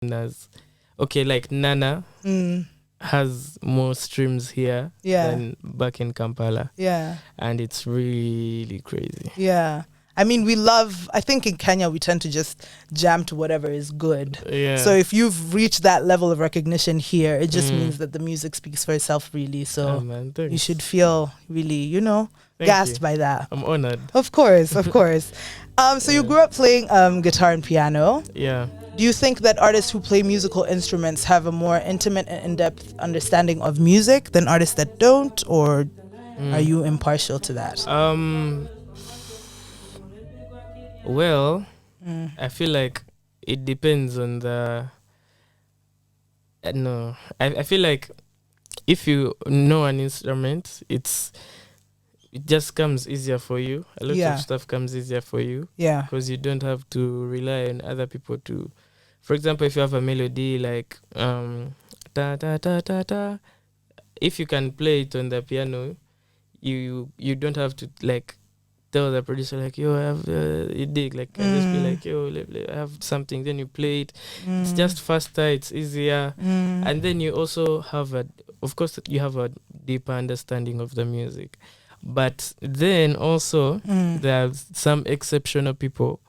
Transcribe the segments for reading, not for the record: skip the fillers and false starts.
as okay, like Nana has more streams here than back in Kampala. Yeah. And it's really crazy. Yeah. I mean, I think in Kenya, we tend to just jam to whatever is good. Yeah. So if you've reached that level of recognition here, it just means that the music speaks for itself, really. So you should feel really, gassed by that. I'm honored. Of course, of course. So you grew up playing guitar and piano. Yeah. Do you think that artists who play musical instruments have a more intimate and in-depth understanding of music than artists that don't, or are you impartial to that? Well, I feel like it depends on the... no, I feel like if you know an instrument, it just comes easier for you. A lot of stuff comes easier for you. Yeah. Because you don't have to rely on other people to... For example, if you have a melody like ta ta ta ta ta, if you can play it on the piano, you don't have to like tell the producer like, yo, I have you dig, like I just be like, yo, I have something, then you play it. It's just faster, it's easier, and then you also have of course you have a deeper understanding of the music. But then also there's some exceptional people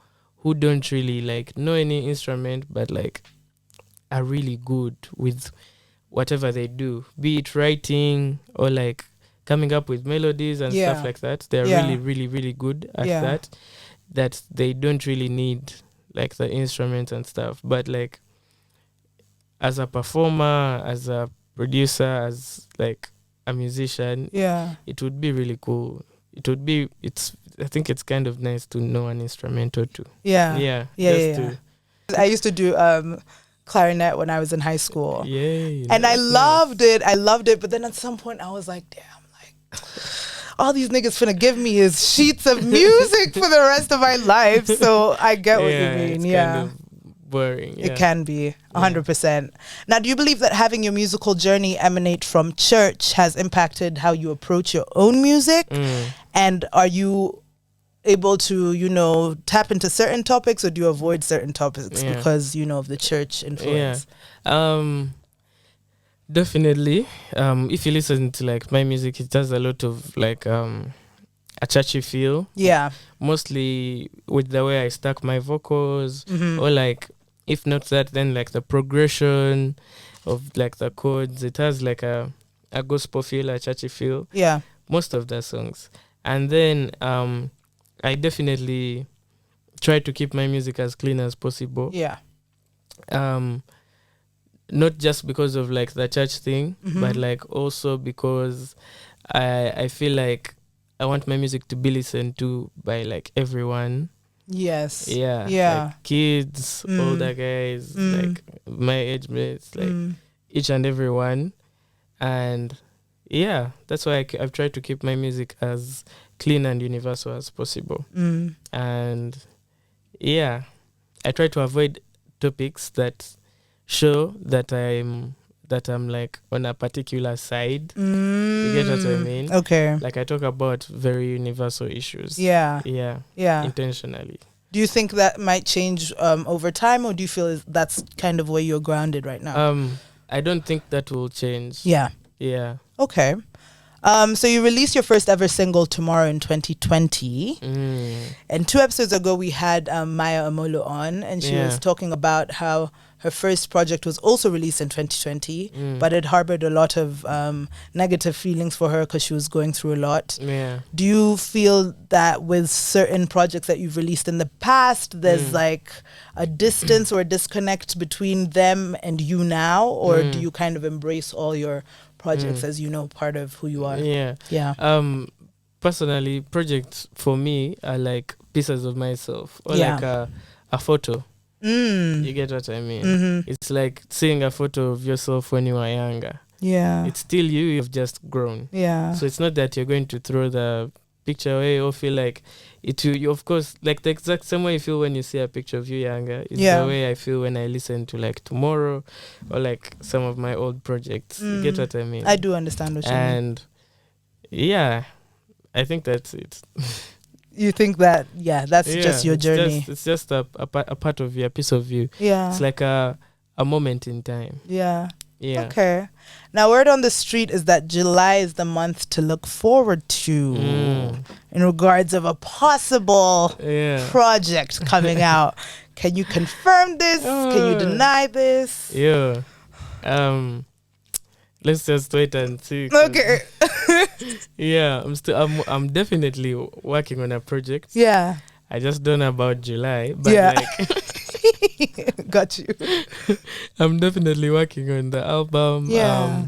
who don't really like know any instrument, but like are really good with whatever they do, be it writing or like coming up with melodies and stuff like that. They're really, really, really good at that they don't really need like the instruments and stuff. But like as a performer, as a producer, as like a musician, it would be really cool. I think it's kind of nice to know an instrument or two. Yeah. I used to do clarinet when I was in high school. And I loved it. But then at some point I was like, damn, like all these niggas finna give me is sheets of music for the rest of my life. So I get what you mean. Kind of boring. It can be 100%. Now, do you believe that having your musical journey emanate from church has impacted how you approach your own music? And are you able to, tap into certain topics, or do you avoid certain topics because, of the church influence? Definitely. If you listen to like my music, it has a lot of like a churchy feel. Yeah. Mostly with the way I stack my vocals, or like, if not that, then like the progression of like the chords. It has like a gospel feel, a churchy feel. Yeah. Most of the songs. And then I definitely try to keep my music as clean as possible. Yeah. Not just because of like the church thing, but like also because I feel like I want my music to be listened to by like everyone. Yes. Yeah. Like kids, older guys, like my age mates, like each and everyone. And that's why I've tried to keep my music as clean and universal as possible. And I try to avoid topics that show that I'm like on a particular side. You get what I mean? Okay. Like I talk about very universal issues. Yeah. Intentionally. Do you think that might change over time, or do you feel that's kind of where you're grounded right now? I don't think that will change. Yeah. Okay. So you released your first ever single Tomorrow in 2020. And 2 episodes ago we had Maya Amolo on, and she was talking about how her first project was also released in 2020, but it harbored a lot of negative feelings for her because she was going through a lot. Do you feel that with certain projects that you've released in the past, there's like a distance or a disconnect between them and you now, or do you kind of embrace all your projects as part of who you are? Personally, projects for me are like pieces of myself, or like a photo. You get what I mean? It's like seeing a photo of yourself when you were younger. It's still you've just grown. So it's not that you're going to throw the picture away or feel like it. You of course, like the exact same way you feel when you see a picture of you younger is the way I feel when I listen to like Tomorrow or like some of my old projects. You get what I mean? I do understand what you mean. And I think that's it. You think that, that's just your journey. It's just a part of you, a piece of you. Yeah. It's like a a moment in time. Yeah. Yeah. Okay. Now, word on the street is that July is the month to look forward to in regards of a possible project coming out. Can you confirm this? Can you deny this? Yeah. Let's just wait and see. Okay. Yeah, I'm definitely working on a project. Yeah. I just don't know about July, but like got you. I'm definitely working on the album. Yeah.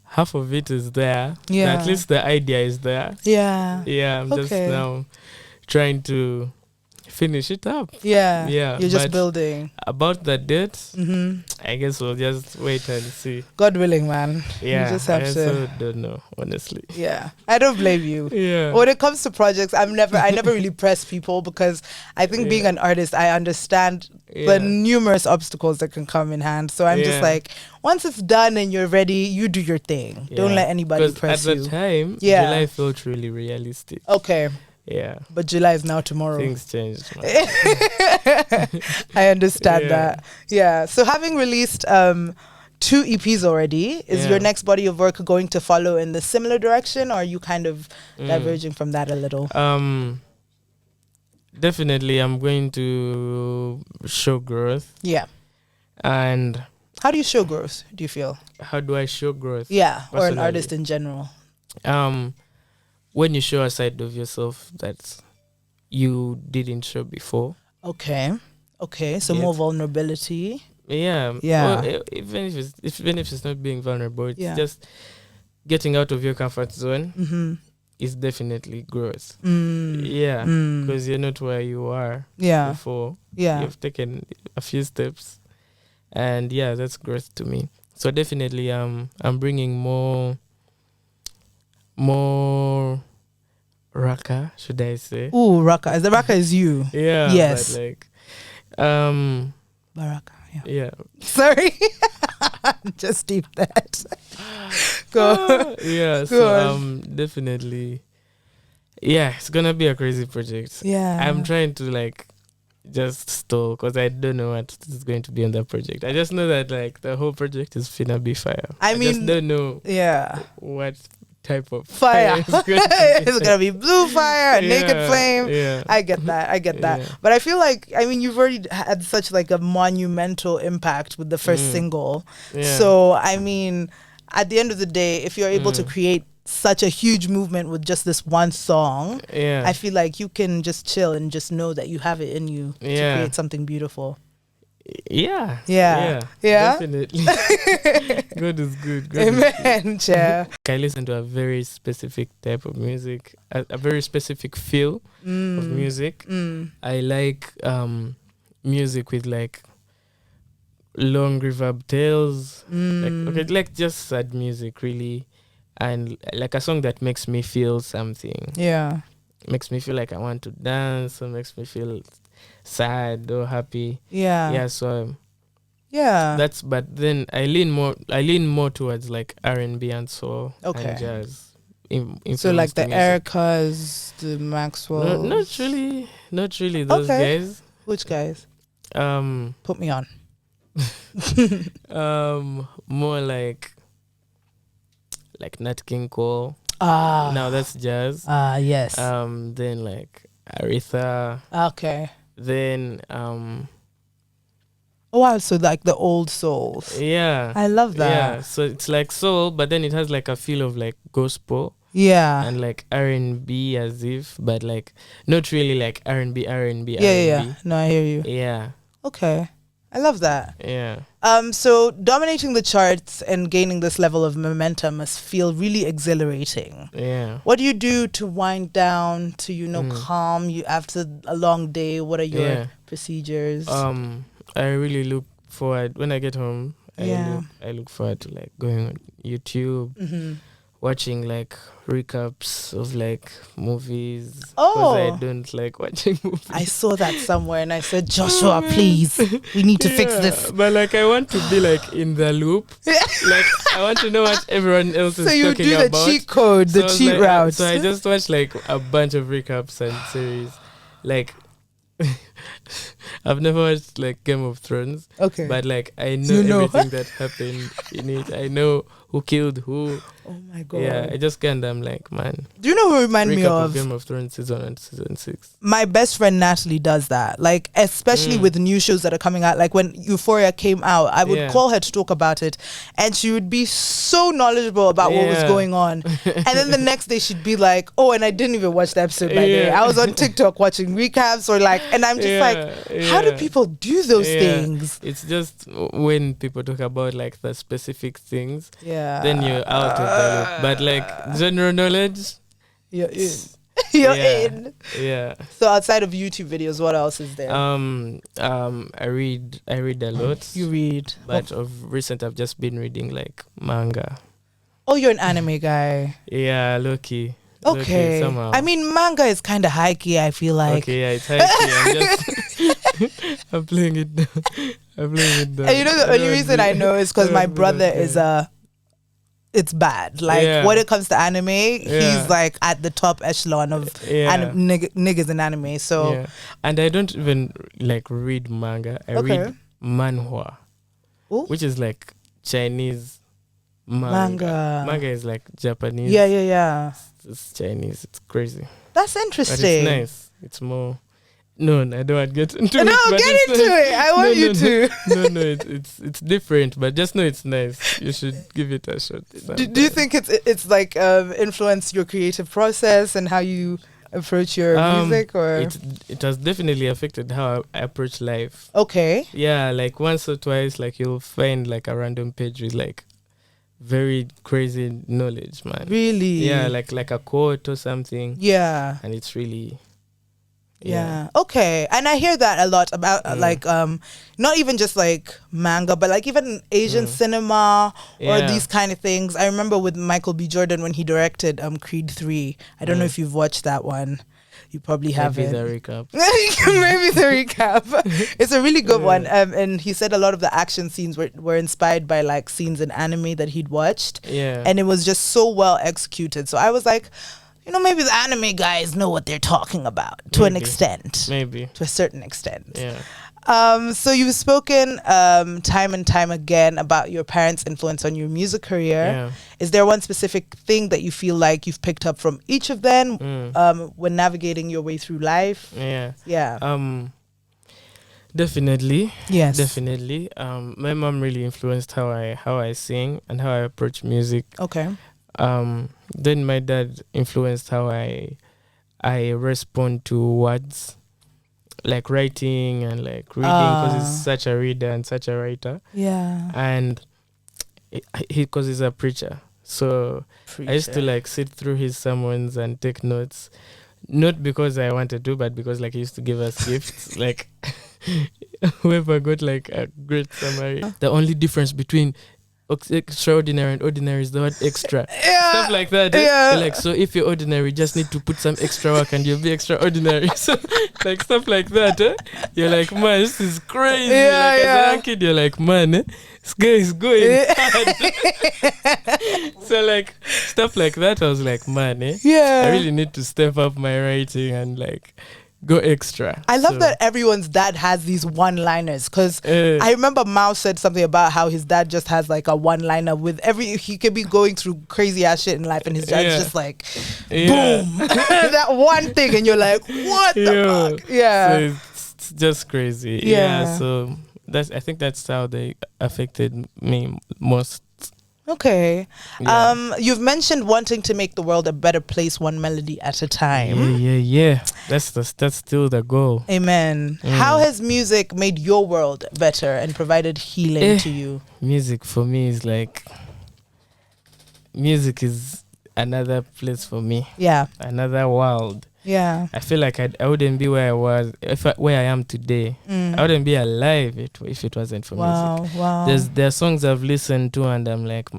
Half of it is there. Yeah. At least the idea is there. Yeah. Yeah, I'm just now trying to finish it up. Yeah. Yeah. You're just building. About the date, I guess we'll just wait and see. God willing, man. Yeah. You just have I to. also don't know, honestly. Yeah. I don't blame you. Yeah. When it comes to projects, I never really press people because I think being an artist, I understand the numerous obstacles that can come in hand. So I'm just like, once it's done and you're ready, you do your thing. Don't let anybody press you. At the time, July felt really realistic. Okay. Yeah. But July is now tomorrow. Things changed. I understand that. Yeah. So having released 2 EPs already, is your next body of work going to follow in the similar direction, or are you kind of diverging from that a little? Definitely I'm going to show growth. Yeah. And how do you show growth, do you feel? How do I show growth? Yeah, personally? Or an artist in general. When you show a side of yourself that you didn't show before. Okay. So more vulnerability. Yeah. Well, even if it's not being vulnerable, it's just getting out of your comfort zone is definitely growth. Yeah. Because you're not where you are before. Yeah. You've taken a few steps. And that's growth to me. So definitely I'm bringing more Raka, should I say? Ooh, Raka. The Raka is you. Yeah. Yes. But like, Baraka. Yeah. Sorry. Just deep that. Go. Yeah. So definitely. Yeah, it's gonna be a crazy project. Yeah. I'm trying to like just stall because I don't know what is going to be on that project. I just know that like the whole project is finna be fire. I mean, just don't know. Yeah. What type of fire? It's gonna be blue fire, a naked flame. Yeah. I get that. Yeah. But I feel like you've already had such like a monumental impact with the first single. Yeah. So at the end of the day, if you're able to create such a huge movement with just this one song, I feel like you can just chill and just know that you have it in you to create something beautiful. Yeah. Definitely. God is good. Amen. Yeah. I listen to a very specific type of music, a very specific feel of music. I like music with like long reverb tails, like just sad music really, and like a song that makes me feel something. Yeah. Makes me feel like I want to dance, or makes me feel sad or happy. So but then I lean more towards like R&B and soul and jazz. So like the Ericas, the Maxwell. Not really those guys. Which guys? Put me on. More like Nat King Cole. Now that's jazz. Yes. Then like Aretha. Okay. Then oh wow, so like the old souls. Yeah. I love that. Yeah. So it's like soul, but then it has like a feel of like gospel. Yeah. And like R&B as if, but like not really like R&B. Yeah. No, I hear you. Yeah. Okay. I love that. Yeah. So dominating the charts and gaining this level of momentum must feel really exhilarating. Yeah. What do you do to wind down, to calm you after a long day? What are your procedures? I really look forward when I get home. I look forward to like going on YouTube, watching like recaps of like movies. Because I don't like watching movies. I saw that somewhere and I said, Joshua, please, we need to fix this. But like I want to be like in the loop. Like I want to know what everyone else is talking about. So you do the cheat code, the cheat route. So I just watch like a bunch of recaps and series. Like I've never watched like Game of Thrones. Okay. But like I know You know. everything that happened in it. I know who killed who. Oh my god. Yeah, I just kind of like, man. Do you know who remind me Recap of? Game of Thrones season 1 and season 6. My best friend Natalie does that. Like, especially with new shows that are coming out. Like when Euphoria came out, I would call her to talk about it, and she would be so knowledgeable about what was going on. And then the next day she'd be like, "Oh, and I didn't even watch the episode by day. I was on TikTok watching recaps," or like, and I'm just like, how do people do those things? It's just when people talk about like the specific things, then you're out of the loop. But like general knowledge, you're in. You're in. Yeah. So outside of YouTube videos, what else is there? I read a lot. You read, but of recent I've just been reading like manga. Oh, you're an anime guy. Yeah, low-key. Okay. Somehow. I mean, manga is kind of high-key, I feel like. Okay, yeah, it's high-key. I'm playing it down. And you know, the only reason I know is because my brother is it's bad. Like, when it comes to anime, he's like at the top echelon of niggas in anime. So, and I don't even like read manga. I read manhwa, which is like Chinese manga. Manga is like Japanese. Yeah. It's Chinese. It's crazy. That's interesting. But it's nice. It's more. No, I don't want to get into it. No, get into it. I want you to. No, it's different, but just know it's nice. You should give it a shot. Do you think it's like influenced your creative process and how you approach your music, or it has definitely affected how I approach life. Okay. Yeah, like once or twice, like you'll find like a random page with like very crazy knowledge, man. Really? Yeah, like a quote or something. Yeah. And it's really. Yeah. Okay. And I hear that a lot about like not even just like manga, but like even Asian cinema or these kind of things. I remember with Michael B. Jordan when he directed Creed 3. I don't know if you've watched that one. You probably haven't. Maybe the recap. Maybe the recap. It's a really good one. And he said a lot of the action scenes were inspired by like scenes in anime that he'd watched. Yeah. And it was just so well executed. So I was like, you know, maybe the anime guys know what they're talking about to an extent. Maybe. To a certain extent. Yeah. So you've spoken time and time again about your parents' influence on your music career. Yeah. Is there one specific thing that you feel like you've picked up from each of them when navigating your way through life? Yeah. Yeah. Definitely. Yes. Definitely. My mom really influenced how I sing and how I approach music. Okay. Then my dad influenced how I respond to words, like writing and like reading, because he's such a reader and such a writer. Yeah. And because he's a preacher, so I used to like sit through his sermons and take notes, not because I wanted to, but because like he used to give us gifts, like whoever got like a great summary. The only difference between extraordinary and ordinary is the word extra. Stuff like that. Yeah. Like, so if you're ordinary, you just need to put some extra work and you'll be extraordinary. So like stuff like that. You're like, man, this is crazy. As a kid, you're like, man, this guy is going hard. So like stuff like that, I was like, man, I really need to step up my writing and like go extra. I love that everyone's dad has these one-liners, because I remember Mao said something about how his dad just has like a one-liner with he could be going through crazy ass shit in life and his dad's just like boom that one thing and you're like, what the fuck? So it's just crazy. So I think that's how they affected me most. Okay. You've mentioned wanting to make the world a better place, one melody at a time. Yeah. That's still the goal. Amen. How has music made your world better and provided healing to you? Music for me is like, music is another place for me. Yeah. Another world. Yeah. I feel like I wouldn't be where I was, where I am today. I wouldn't be alive if it wasn't for music. Wow. There are songs I've listened to and I'm like,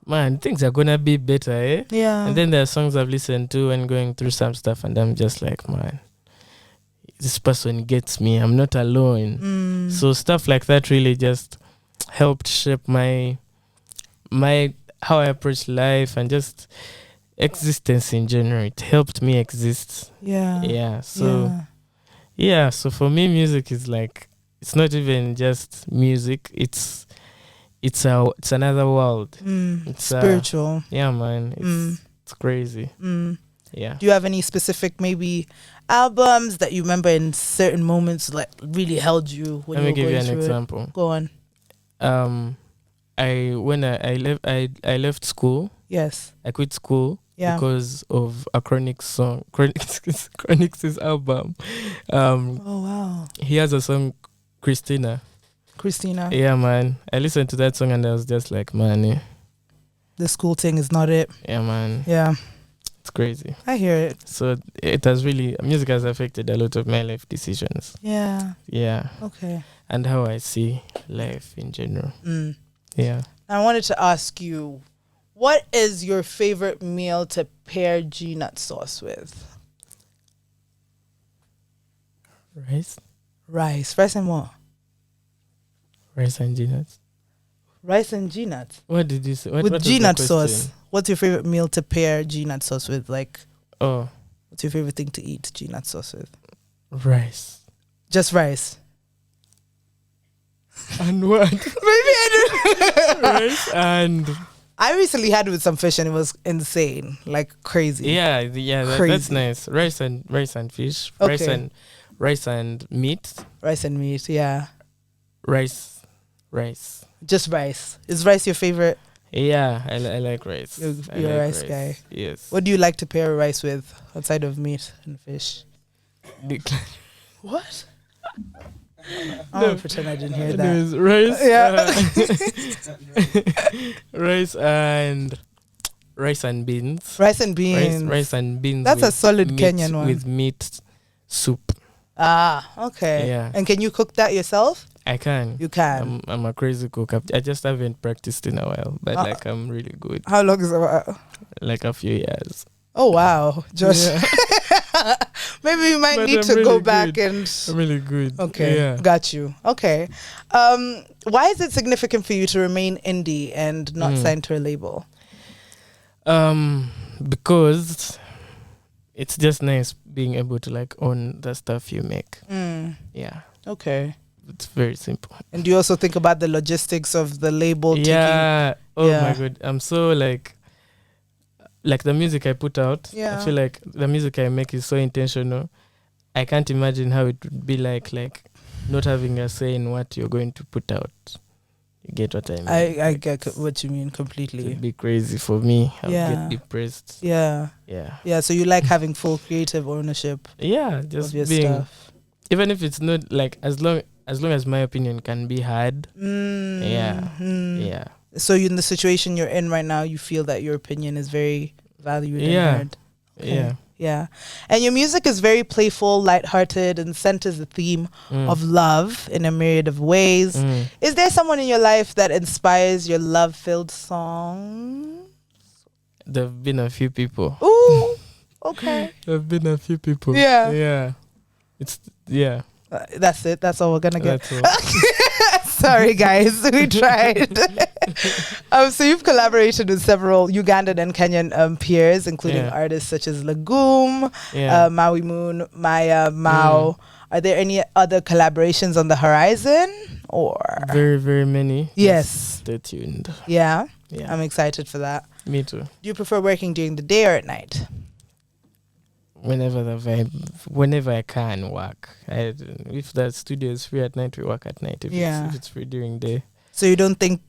man, things are gonna be better, eh? Yeah. And then there are songs I've listened to and going through some stuff and I'm just like, man, this person gets me. I'm not alone. So stuff like that really just helped shape my how I approach life and just existence in general. It helped me exist. So Yeah, so for me, music is like, it's not even just music. It's another world. It's Spiritual. yeah, man. It's crazy. Yeah. Do you have any specific maybe albums that you remember in certain moments like really held you when Let you me were give you going an through example. it? Go on. I left school. Yes. I quit school Yeah. because of a Chronic song. Chronic's album. Oh wow. He has a song, Christina. Yeah, man. I listened to that song and I was just like, man, the school thing is not it. yeah, man. Yeah. It's crazy. I hear it. So it has really, music has affected a lot of my life decisions. Yeah. Yeah. Okay. And how I see life in general. Yeah. I wanted to ask you, what is your favorite meal to pair G-nut sauce with? Rice Rice and what? and G-nuts. Rice and G-nuts. What did you say? With G-nut sauce. What's your favorite meal to pair G-nut sauce with? Like, what's your favorite thing to eat G-nut sauce with? Rice. Just rice. And what? Maybe I do. Rice and... I recently had it with some fish and it was insane. Like crazy. Yeah, Crazy. That's nice. Rice and fish. Okay. Rice and meat. Rice and meat, yeah. Rice. Just rice. Is rice your favorite? Yeah, I like rice. You're a rice guy. Yes. What do you like to pair rice with outside of meat and fish? What? I'm gonna pretend I didn't hear that. Anyways, rice. Yeah. Rice and beans. Rice and beans. Rice and beans. That's a solid meat, Kenyan one. with meat soup. Ah, okay. Yeah. And can you cook that yourself? I can. You can. I'm a crazy cook. I just haven't practiced in a while, but like I'm really good. How long is it? Like a few years. Oh wow, Josh. Yeah. Maybe we might need to go back and. I'm really good. Okay, yeah. Got you. Okay, why is it significant for you to remain indie and not signed to a label? Because it's just nice being able to like own the stuff you make. Yeah. Okay. It's very simple. And do you also think about the logistics of the label? Yeah. My God. I'm so like the music I put out. Yeah. I feel like the music I make is so intentional. I can't imagine how it would be like not having a say in what you're going to put out. You get what I mean? I get what you mean completely. It'd be crazy for me. I would get depressed. Yeah. So you like having full creative ownership. Yeah, just of your being stuff. Even if it's not like as long as my opinion can be heard. Yeah. So in the situation you're in right now, you feel that your opinion is very valued and heard. Okay. Yeah. And your music is very playful, lighthearted, and centers the theme of love in a myriad of ways. Is there someone in your life that inspires your love-filled songs? There have been a few people. Ooh, okay. There have been a few people. Yeah. Yeah. That's it. That's all we're gonna get. That's all. Sorry, guys. We tried. So you've collaborated with several Ugandan and Kenyan peers, including artists such as Lagoom, Maui Moon, Maya, Mao. Are there any other collaborations on the horizon? Or very, very many. Yes. Stay tuned. Yeah. I'm excited for that. Me too. Do you prefer working during the day or at night? Whenever I can work. If the studio is free at night, we work at night. If it's free during day. So you don't think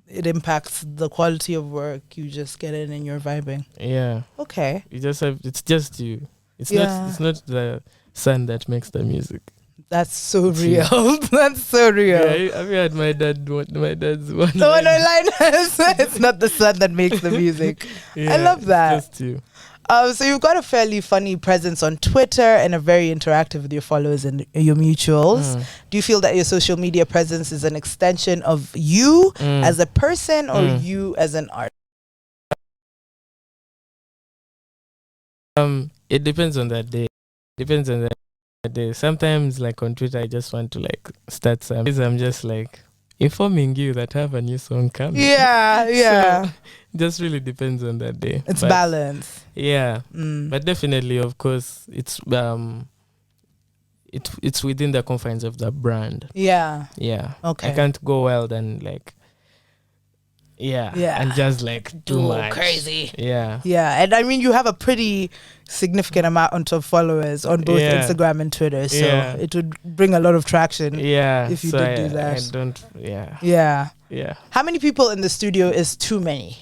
it impacts the quality of work? You just get in and you're vibing. Yeah. Okay. It's just you. It's not the sun that makes the music. That's so real. That's so real. Yeah, have you had my dad's one? No, it's not the sun that makes the music. I love that. It's just you. So you've got a fairly funny presence on Twitter and are very interactive with your followers and your mutuals. Do you feel that your social media presence is an extension of you as a person or you as an artist? It depends on that day. Sometimes, like on Twitter, I just want to like start some. I'm just like informing you that I have a new song coming. Yeah. So, just really depends on that day. It's balance. Yeah. But definitely, of course, it's it's within the confines of the brand. Yeah. Yeah. Okay. I can't go wild and like and just like too much crazy. Yeah. Yeah, and I mean you have a pretty significant amount of followers on both Instagram and Twitter, so it would bring a lot of traction. Yeah. If you so did do that. I don't. Yeah. Yeah. Yeah. How many people in the studio is too many?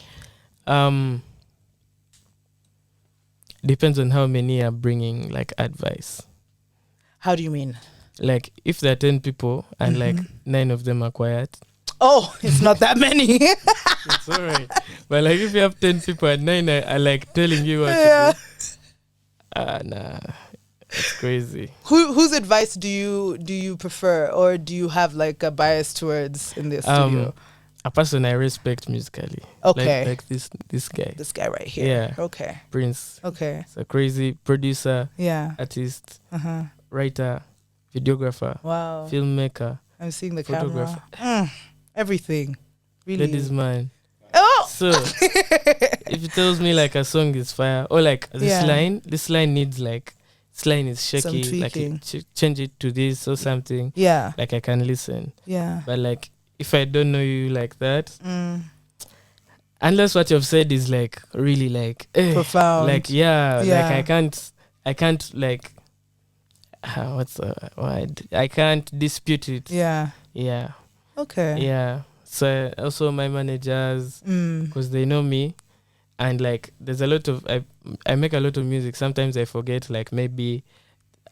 Depends on how many are bringing like advice. How do you mean? Like if there are 10 people and like 9 of them are quiet. Oh, it's not that many. It's all right. But like if you have 10 people and 9 are like telling you what to do. Nah. It's crazy. Whose advice do you prefer, or do you have like a bias towards in the studio? A person I respect musically. Okay. Like this guy. This guy right here. Yeah. Okay. Prince. Okay. He's a crazy producer. Yeah. Artist. Writer. Videographer. Wow. Filmmaker. I'm seeing the photographer. camera. Everything. Really. Ladies man. Oh. So if it tells me like a song is fire, or like this line needs like, this line is shaky, like change it to this or something. Yeah. Like I can listen. Yeah. But like if I don't know you like that, unless what you've said is like really like profound, like like I can't like what's the word? I can't dispute it. Yeah. Yeah. Okay. Yeah. So also my managers, because they know me, and like there's a lot of I make a lot of music. Sometimes I forget, like maybe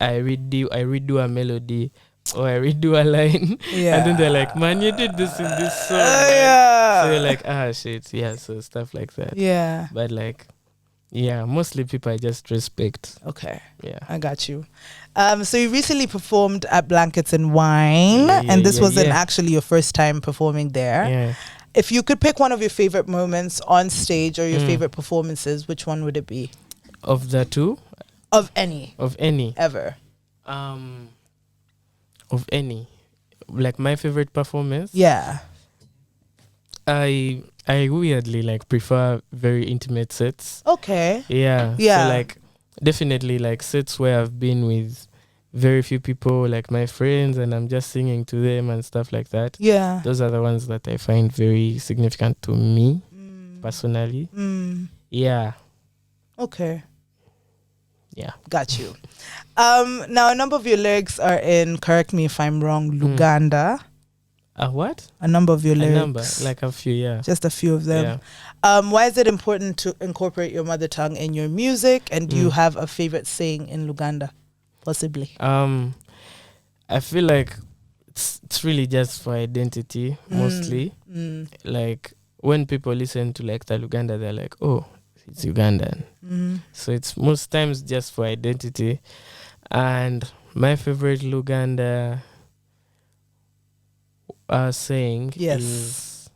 I redo a melody or I redo a line, and then they're like, "Man, you did this in this song." So you're like, "Ah, shit." Yeah, so stuff like that. Yeah. But like, yeah, mostly people I just respect. Okay. Yeah, I got you. So you recently performed at Blankets and Wine, and this wasn't actually your first time performing there. Yeah. If you could pick one of your favorite moments on stage or your favorite performances, which one would it be? Of the two? Of any. Of any. Ever. Of any. Like my favorite performance? Yeah. I weirdly like prefer very intimate sets. Okay. Yeah. Yeah. So like definitely like sets where I've been with very few people, like my friends, and I'm just singing to them and stuff like that. Yeah. Those are the ones that I find very significant to me personally. Yeah. Okay. Yeah. Got you. Now a number of your lyrics are in, correct me if I'm wrong, Luganda. A what? A number of your lyrics. A number, like a few, yeah. Just a few of them. Yeah. Why is it important to incorporate your mother tongue in your music? And do you have a favorite saying in Luganda? Possibly. I feel like it's really just for identity mostly. Like when people listen to like the Luganda, they're like, oh, it's Ugandan. So it's most times just for identity. And my favorite Luganda saying is,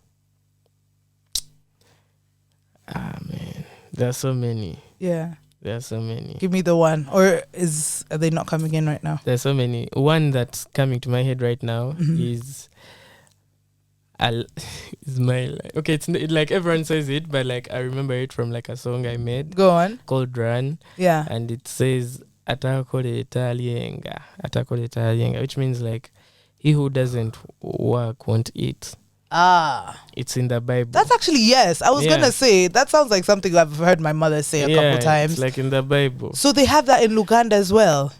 man, there are so many. Yeah. There are so many. Give me the one. Or are they not coming in right now? There's so many. One that's coming to my head right now is my, okay, it's like everyone says it, but like I remember it from like a song I made. Go on. Called Run. Yeah. And it says Atakole Italienga, which means like he who doesn't work won't eat. It's in the Bible. That's actually, yes. I was gonna say that sounds like something I've heard my mother say a couple times. It's like in the Bible. So they have that in Luganda as well.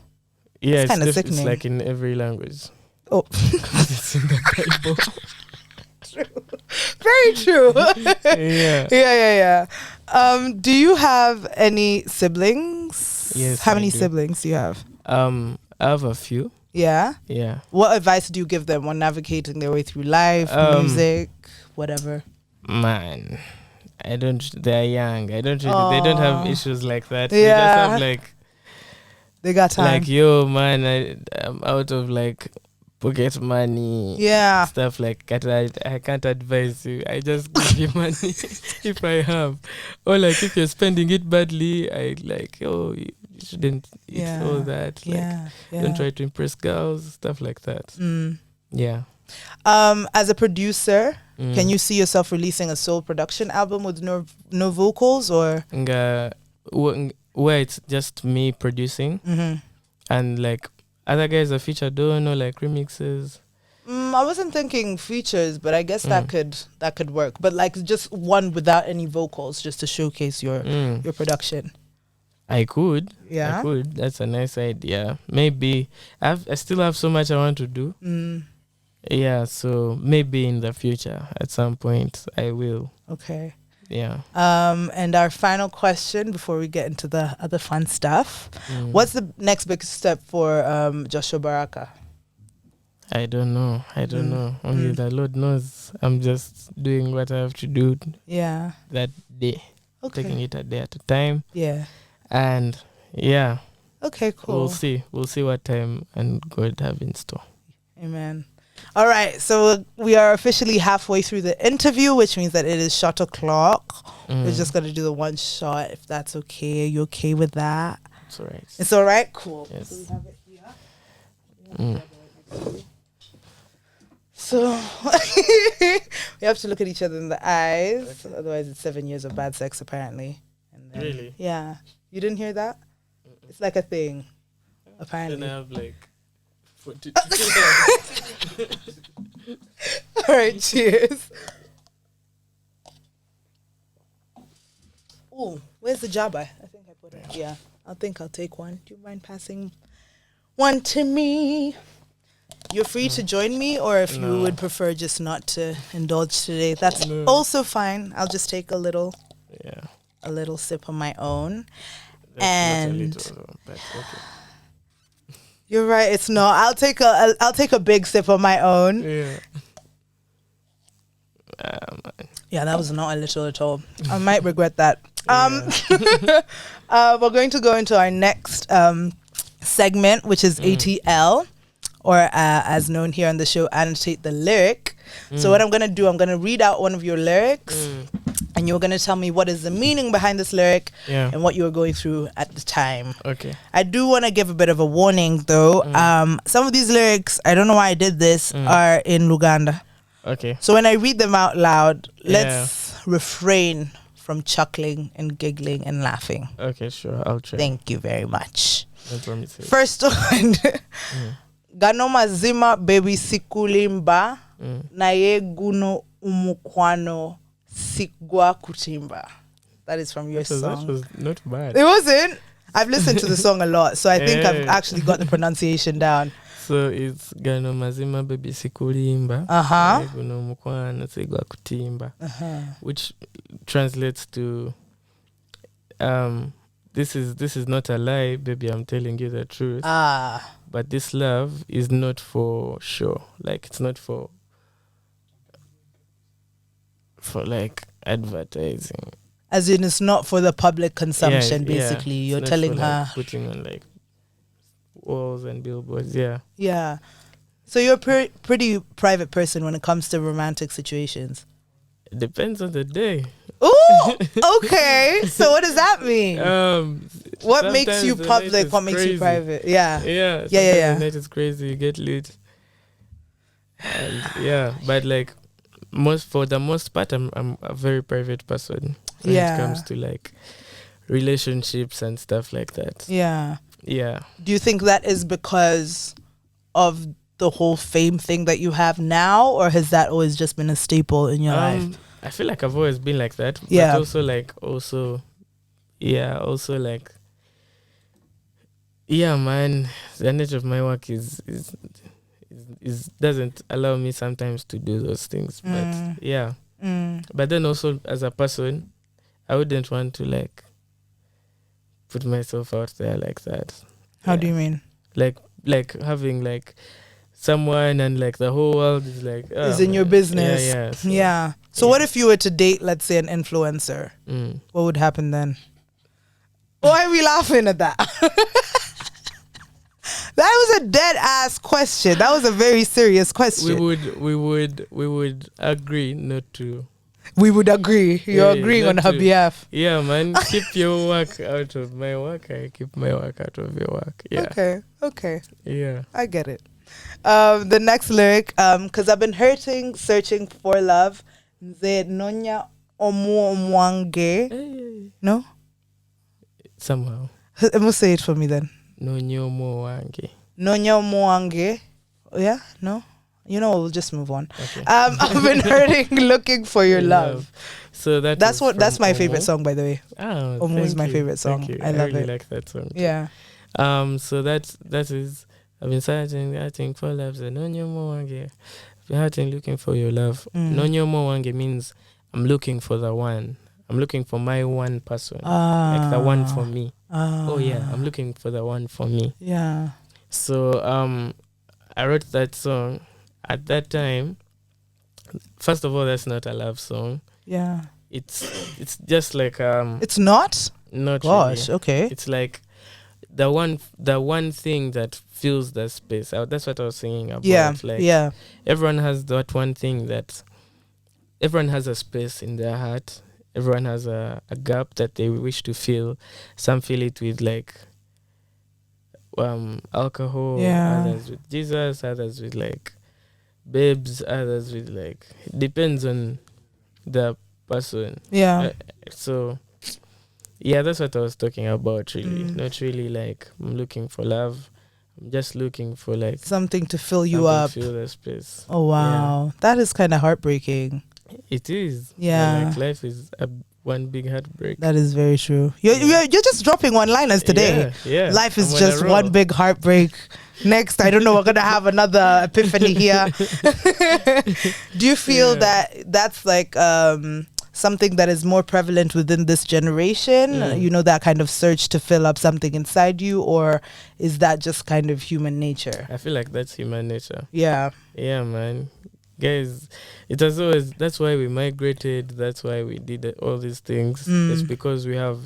Yeah, it's kind of sickening. It's like in every language. Oh, it's in the Bible. True. Very true. Yeah. Do you have any siblings? Yes. How many siblings do you have? I have a few. Yeah? Yeah. What advice do you give them on navigating their way through life, music, whatever? Man, they're young. They don't have issues like that. Yeah. They just have like, they got time. Like, yo, man, I'm out of like pocket money. Yeah. Stuff like that. I can't advise you. I just give you money if I have. Or like if you're spending it badly, I like, oh, you shouldn't eat all that. Like, don't try to impress girls, stuff like that. Yeah. As a producer, can you see yourself releasing a sole production album with no vocals, or where it's just me producing and like other guys are featured on or like remixes? I wasn't thinking features, but I guess that could work. But like just one without any vocals, just to showcase your production. I could. Yeah? I could. That's a nice idea. Maybe I still have so much I want to do. Yeah, so maybe in the future at some point I will. Okay. Yeah. And our final question before we get into the other fun stuff. What's the next big step for Joshua Baraka? I don't know. Only the Lord knows. I'm just doing what I have to do that day. Okay. Taking it a day at a time. Yeah. And yeah. Okay, cool. We'll see what time and God have in store. Amen. All right, so we are officially halfway through the interview, which means that it is shot o'clock. We're just going to do the one shot, if that's okay. Are you okay with that? It's all right. It's all right? Cool. Yes. So we have it here. So we have to look at each other in the eyes. Okay. Otherwise, it's 7 years of bad sex, apparently. And then, really? Yeah. You didn't hear that? It's like a thing, apparently. Then I have like... All right, cheers. Oh, where's the jabba? I think I put it. Yeah, I think I'll take one. Do you mind passing one to me? You're free to join me, or if you would prefer just not to indulge today, that's also fine. I'll just take a little sip on my own. That's and not a little, but okay. You're right. It's not. I'll take a big sip on my own. Yeah. Yeah, that was not a little at all. I might regret that. We're going to go into our next segment, which is ATL, or as known here on the show, annotate the lyric. So what I'm going to do, I'm going to read out one of your lyrics, and you're going to tell me what is the meaning behind this lyric and what you were going through at the time. Okay. I do want to give a bit of a warning, though. Some of these lyrics, I don't know why I did this, are in Luganda. Okay. So when I read them out loud, let's refrain from chuckling and giggling and laughing. Okay, sure. I'll try. Thank you very much. No promise. First one. Gano mazima baby sikulimba naye guno umukwano sigwa kutimba. That is from your song. That was not bad. It wasn't. I've listened to the song a lot, so I think I've actually got the pronunciation down. So it's gano mazima baby sikulimba. Guno umukwano sigwa kutimba. Which translates to this is not a lie, baby, I'm telling you the truth. But this love is not for show. Like, it's not for like advertising. As in, it's not for the public consumption, basically. Yeah. You're telling for, her. Like, putting on like walls and billboards, Yeah. So you're a pretty private person when it comes to romantic situations. It depends on the day. Ooh, okay. So what does that mean? What makes you public? What makes you private? Yeah. Yeah. The night is crazy. You get lit. And but like for the most part, I'm a very private person when it comes to like relationships and stuff like that. Yeah. Yeah. Do you think that is because of the whole fame thing that you have now, or has that always just been a staple in your life? I feel like I've always been like that. Yeah. But also like, man, the nature of my work is doesn't allow me sometimes to do those things. But but then also as a person, I wouldn't want to like put myself out there like that. How do you mean? Like having like someone and like the whole world is like is in your business. So what if you were to date, let's say, an influencer? What would happen then? Why are we laughing at that? That was a dead ass question. That was a very serious question. We would agree not to. We would agree. You're agreeing on her behalf. Yeah, man. Keep your work out of my work. I keep my work out of your work. Yeah. Okay. Yeah. I get it. The next lyric, because I've been searching for love. Nze nonya omu omwange. No? Somehow. Must say it for me then. Nonya omu wange. Nonya Mwange. Yeah, no. You know, we'll just move on. Okay. I've been hurting, looking for your love. So That's my Omo. favorite song, by the way. Oh, Omo is my you. favorite song. Thank you. I love really it. like that song too. Yeah. So that is. I've been searching for love. So Nonyo Mwange. I've been hurting, looking for your love. Nonyo Mwange means I'm looking for the one. I'm looking for my one person, like the one for me. Oh yeah, I'm looking for the one for me. Yeah. So I wrote that song at that time. First of all, that's not a love song. Yeah. It's just like It's not. Not Gosh. really. Okay. It's like the one thing that fills the space. That's what I was singing about. Yeah. Like Yeah. everyone has that one thing that everyone has a space in their heart. Everyone has a gap that they wish to fill. Some fill it with like alcohol, Yeah. others with Jesus, others with like babes, others with like, it depends on the person. Yeah. So yeah, that's what I was talking about really. Not really like I'm looking for love. I'm just looking for like something to fill you something up. to fill the space. Oh wow. Yeah. That is kind of heartbreaking. It is. Yeah. Like life is one big heartbreak. That is very true. You're just dropping one-liners today. Yeah. Life is I'm just one big heartbreak. Next, I don't know, we're going to have another epiphany here. Do you feel that that's like something that is more prevalent within this generation? You know, that kind of search to fill up something inside you, or is that just kind of human nature? I feel like that's human nature. Yeah. Yeah, man. Guys, it has always, that's why we migrated, that's why we did all these things. It's because we're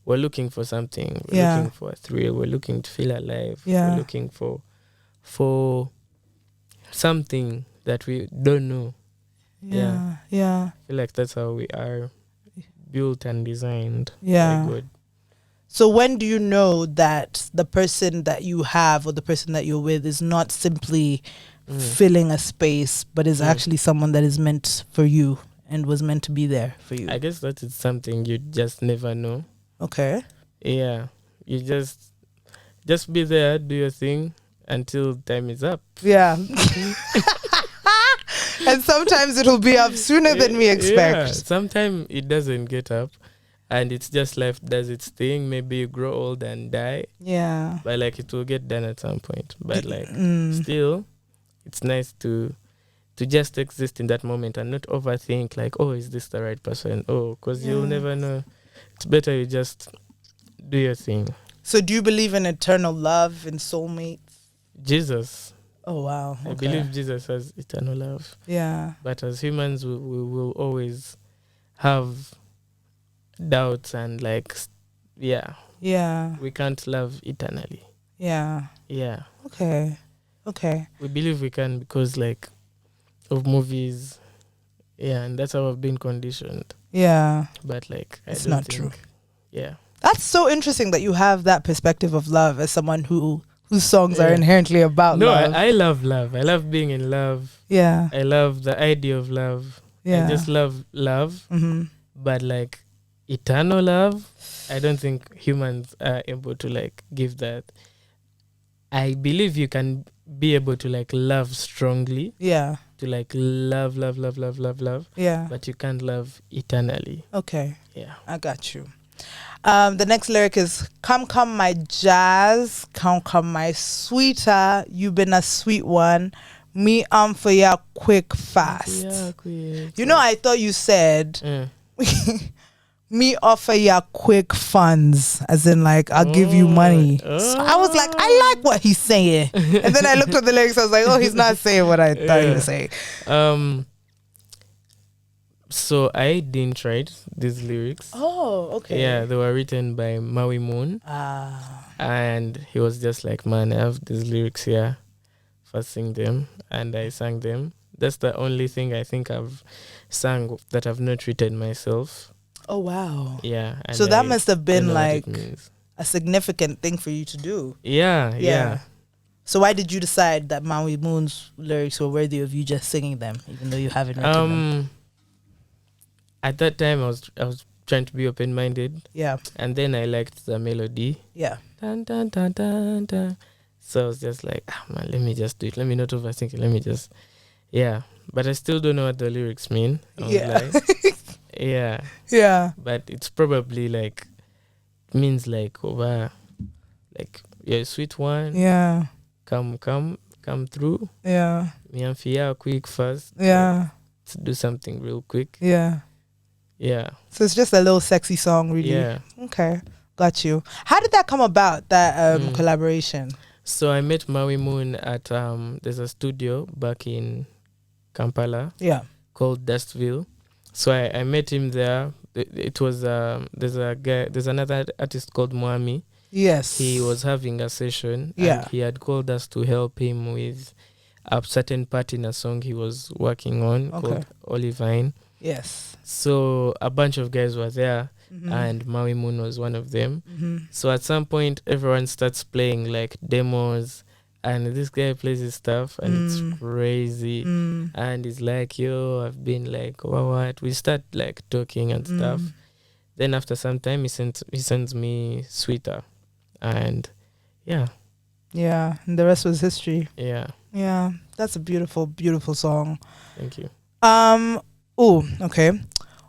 looking for something. We're looking for a thrill. We're looking to feel alive. Yeah. We're looking for something that we don't know. Yeah. I feel like that's how we are built and designed by God. So when do you know that the person that you have or the person that you're with is not simply filling a space, but is actually someone that is meant for you and was meant to be there for you? I guess that is something you just never know. Okay. Yeah. You just be there, do your thing until time is up. Yeah. And sometimes it'll be up sooner than we expect. Yeah. Sometimes it doesn't get up and it's just life does its thing. Maybe you grow old and die. Yeah. But like it will get done at some point. But like still, it's nice to just exist in that moment and not overthink like, oh, is this the right person? Oh, because you'll never know. It's better you just do your thing. So do you believe in eternal love and soulmates? Jesus. Oh, wow. Okay. I believe Jesus has eternal love. Yeah. But as humans, we will always have doubts and like, we can't love eternally. Yeah. Yeah. Okay. We believe we can because like of movies. Yeah, and that's how I've been conditioned. Yeah. But like, it's I don't not think, true. Yeah. That's so interesting that you have that perspective of love as someone whose songs are inherently about love. No, I love love. I love being in love. Yeah. I love the idea of love. Yeah. I just love love. But like eternal love, I don't think humans are able to like give that. I believe you can be able to like love strongly. Yeah. To like love. Yeah. But you can't love eternally. Okay. Yeah. I got you. The next lyric is, come my jazz, come my sweeter, you been a sweet one, me for ya quick fast. Yeah, quick. You know, I thought you said me offer ya quick funds, as in like I'll give you money. So I was like, I like what he's saying. And then I looked at the lyrics, I was like, oh, he's not saying what I thought he was saying. So I didn't write these lyrics. Oh, okay. Yeah, they were written by Maui Moon. And he was just like, man, I have these lyrics here. First sing them. And I sang them. That's the only thing I think I've sung that I've not written myself. Oh, wow. Yeah. And so that must have been like a significant thing for you to do. Yeah. So why did you decide that Maui Moon's lyrics were worthy of you just singing them, even though you haven't written them? At that time, I was trying to be open-minded. Yeah. And then I liked the melody. Yeah. Dun, dun, dun, dun, dun. So I was just like, man, let me just do it. Let me not overthink it. Let me just, yeah. But I still don't know what the lyrics mean. I was like, yeah. Yeah. But it's probably like, means like over, like, you're a sweet one. Yeah. Come through. Yeah. Me and Fia quick fast. Yeah. To do something real quick. Yeah. Yeah. So it's just a little sexy song, really. Yeah. Okay. Got you. How did that come about, that collaboration? So I met Maui Moon at there's a studio back in Kampala. Yeah. Called Dustville. So I met him there. It was there's another artist called Mwami. Yes. He was having a session. Yeah. And he had called us to help him with a certain part in a song he was working on called Olivine. Yes. So a bunch of guys were there. And Maui Moon was one of them. So at some point, everyone starts playing like demos, and this guy plays his stuff, and it's crazy. And he's like, "Yo, I've been like, what?" We start like talking and stuff. Then after some time, he sends me Sweeter, and yeah, and the rest was history. Yeah, That's a beautiful, beautiful song. Thank you. Oh, okay.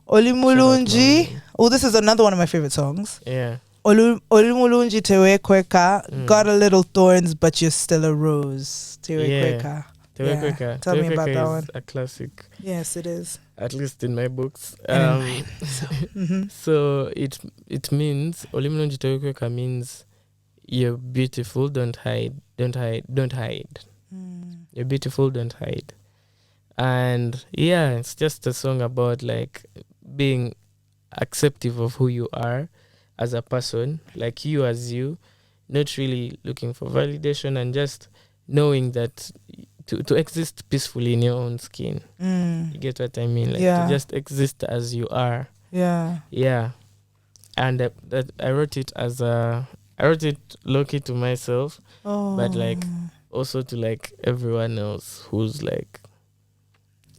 Olimulunji. Oh, this is another one of my favorite songs. Yeah. Olimulunji tewe kweka. Got a little thorns, but you're still a rose. Tewe kweka. Tewe kweka. Tell me about that one. A classic. Yes, it is. At least in my books. So it means Olimulunji tewe kweka means you're beautiful. Don't hide. You're beautiful. Don't hide. And yeah, it's just a song about like being acceptive of who you are as a person, like you as you, not really looking for validation, and just knowing that to exist peacefully in your own skin. You get what I mean? Like to just exist as you are. Yeah. And that I wrote it low-key to myself, but like also to like everyone else who's like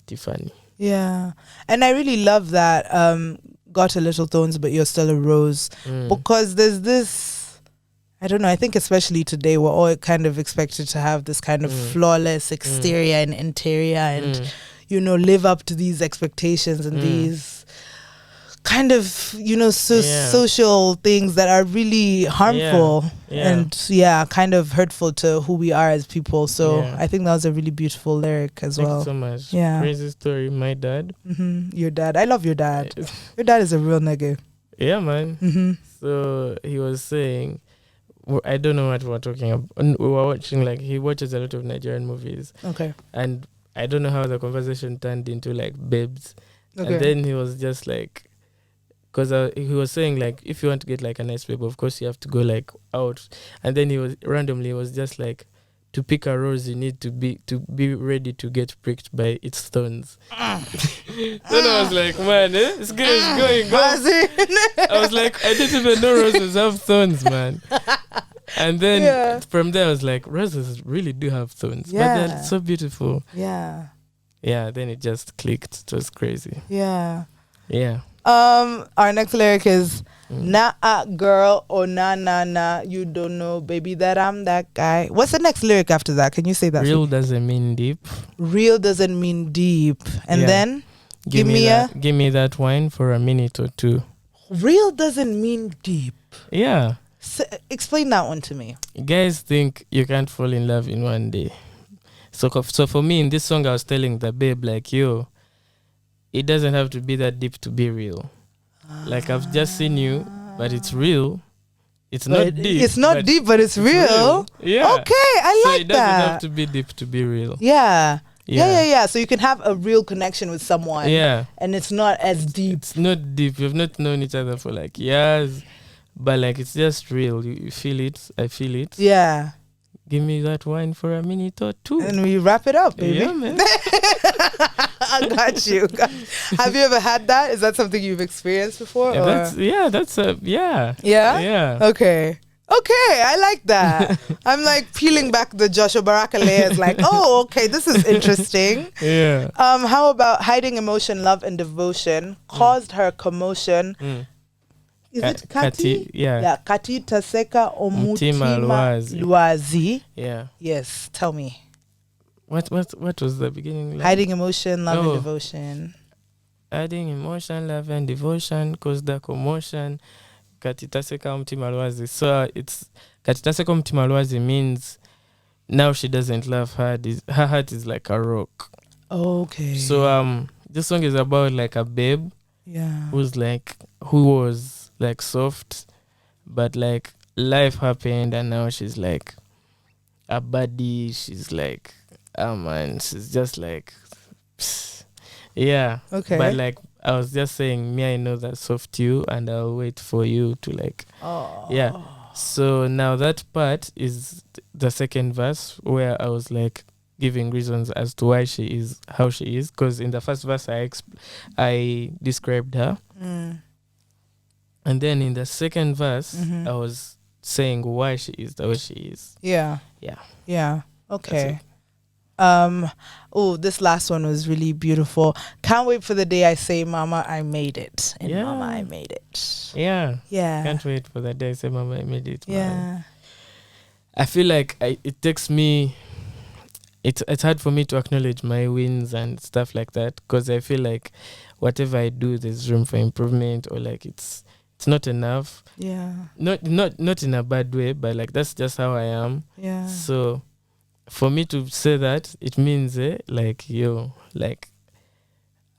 Tiffany. Yeah. And I really love that got a little thorns but you're still a rose, because there's this, I don't know, I think especially today we're all kind of expected to have this kind of flawless exterior and interior and live up to these expectations and these kind of social things that are really harmful and kind of hurtful to who we are as people. So I think that was a really beautiful lyric as well. Thank you so much. Crazy story. My dad. Your dad. I love your dad. Your dad is a real nigga. Yeah, man. So he was saying, I don't know what we're talking about. We were watching, like, he watches a lot of Nigerian movies. Okay. And I don't know how the conversation turned into like babes. Okay. And then he was just like, because he was saying like, if you want to get like a nice babe, of course you have to go like out. And then he was just like, to pick a rose, you need to be ready to get pricked by its thorns. Then I was like, man, this guy is going on. I was like, I didn't even know roses have thorns, man. And then from there I was like, roses really do have thorns, but they're so beautiful. Yeah. Then it just clicked. It was crazy. Yeah. Our next lyric is nah girl or nah you don't know baby that I'm that guy. What's the next lyric after that? Can you say that? Real doesn't mean deep. Real doesn't mean deep. And then give me that wine for a minute or two. Real doesn't mean deep. Yeah. So, explain that one to me. Guys think you can't fall in love in one day. So for me in this song I was telling the babe like, yo, it doesn't have to be that deep to be real. Like I've just seen you, but it's real. It's not deep. It's not deep, but it's real. Yeah. Okay, I like that. So it doesn't have to be deep to be real. Yeah. So you can have a real connection with someone. Yeah. And it's not as deep. It's not deep. You've not known each other for like years, but like it's just real. You feel it. I feel it. Yeah. Give me that wine for a minute or two. And we wrap it up, baby. Yeah, man. I got you. Have you ever had that? Is that something you've experienced before? Yeah? Yeah? Okay, I like that. I'm like peeling back the Joshua Baraka layers like, oh, okay, this is interesting. Yeah. How about hiding emotion, love, and devotion caused her commotion. Is it Kati? Yeah, Kati Taseka Omutima Lwazi. Yeah. Yes, tell me. What was the beginning line? Hiding emotion, love and devotion. Hiding emotion, love and devotion, cause the commotion. Kati Taseka Omutima Lwazi. So it's Kati Taseka Omutima Lwazi means now she doesn't love her. Her heart is like a rock. Okay. So this song is about like a babe. Yeah. Who was like soft, but like life happened and now she's like a baddie. She's like, oh man, she's just like, psst. Yeah. Okay. But like I was just saying, me, I know that soft you and I'll wait for you to like, yeah. So now that part is the second verse where I was like giving reasons as to why she is how she is, because in the first verse I described her, and then in the second verse I was saying why she is the way she is. Yeah. Okay. This last one was really beautiful. Can't wait for the day I say Mama I made it, and Mama I made it. Yeah Can't wait for the day I say Mama I made it. Man. I feel like it takes me, it's hard for me to acknowledge my wins and stuff like that, because I feel like whatever I do, there's room for improvement, or like it's not enough. Yeah. Not in a bad way, but like that's just how I am. Yeah. So for me to say that, it means like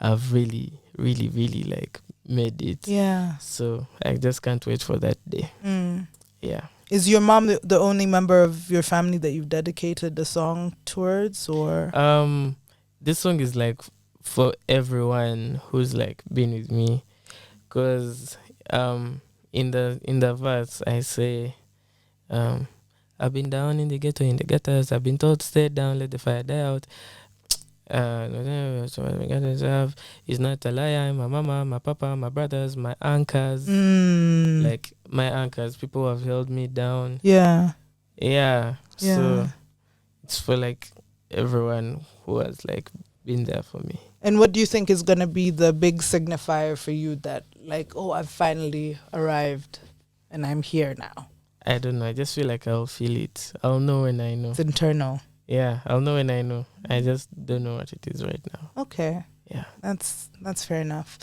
I've really, really, really like made it. Yeah. So I just can't wait for that day. Yeah. Is your mom the only member of your family that you've dedicated the song towards, or? This song is like for everyone who's like been with me, because in the verse I say, I've been down in the ghetto, in the gutters. I've been told to stay down, let the fire die out. Is not a liar. My mama, my papa, my brothers, my anchors. Like my anchors, people who have held me down. Yeah. So it's for like everyone who has like been there for me. And what do you think is gonna be the big signifier for you that like, I've finally arrived and I'm here now? I don't know. I just feel like I'll feel it. I'll know when I know. It's internal. Yeah, I'll know when I know. I just don't know what it is right now. Okay. Yeah. That's fair enough.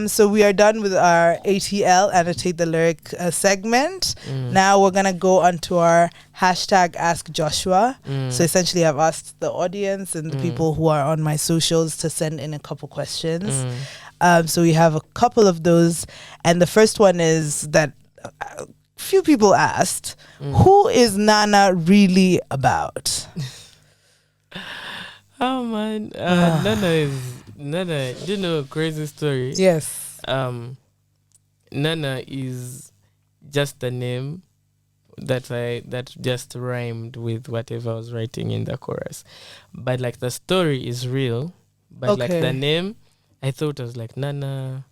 So we are done with our ATL, annotate the lyric segment. Now we're gonna go on to our hashtag Ask Joshua. So essentially I've asked the audience and the people who are on my socials to send in a couple questions. So we have a couple of those, and the first one is that few people asked, who is Nana really about? Oh man, Nana, do you know a crazy story? Yes. Nana is just a name that just rhymed with whatever I was writing in the chorus. But like the story is real, but like the name, I thought it was like Nana,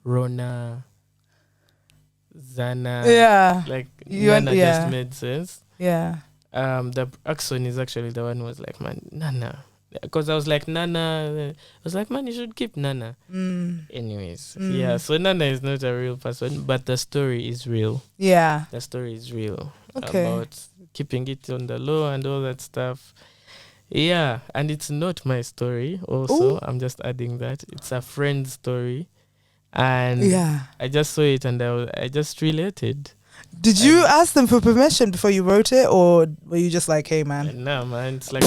Rona, Zana. Yeah. Like Nana just made sense. Yeah. The accent is actually the one who was like, man, Nana. Because I was like, Nana. I was like, man, you should keep Nana. Anyways. Yeah, so Nana is not a real person, but the story is real. Yeah. The story is real. About keeping it on the low and all that stuff. Yeah. And it's not my story also. Ooh. I'm just adding that. It's a friend's story. And I just saw it and I just related. Did you ask them for permission before you wrote it, or were you just like, hey man? No man, it's like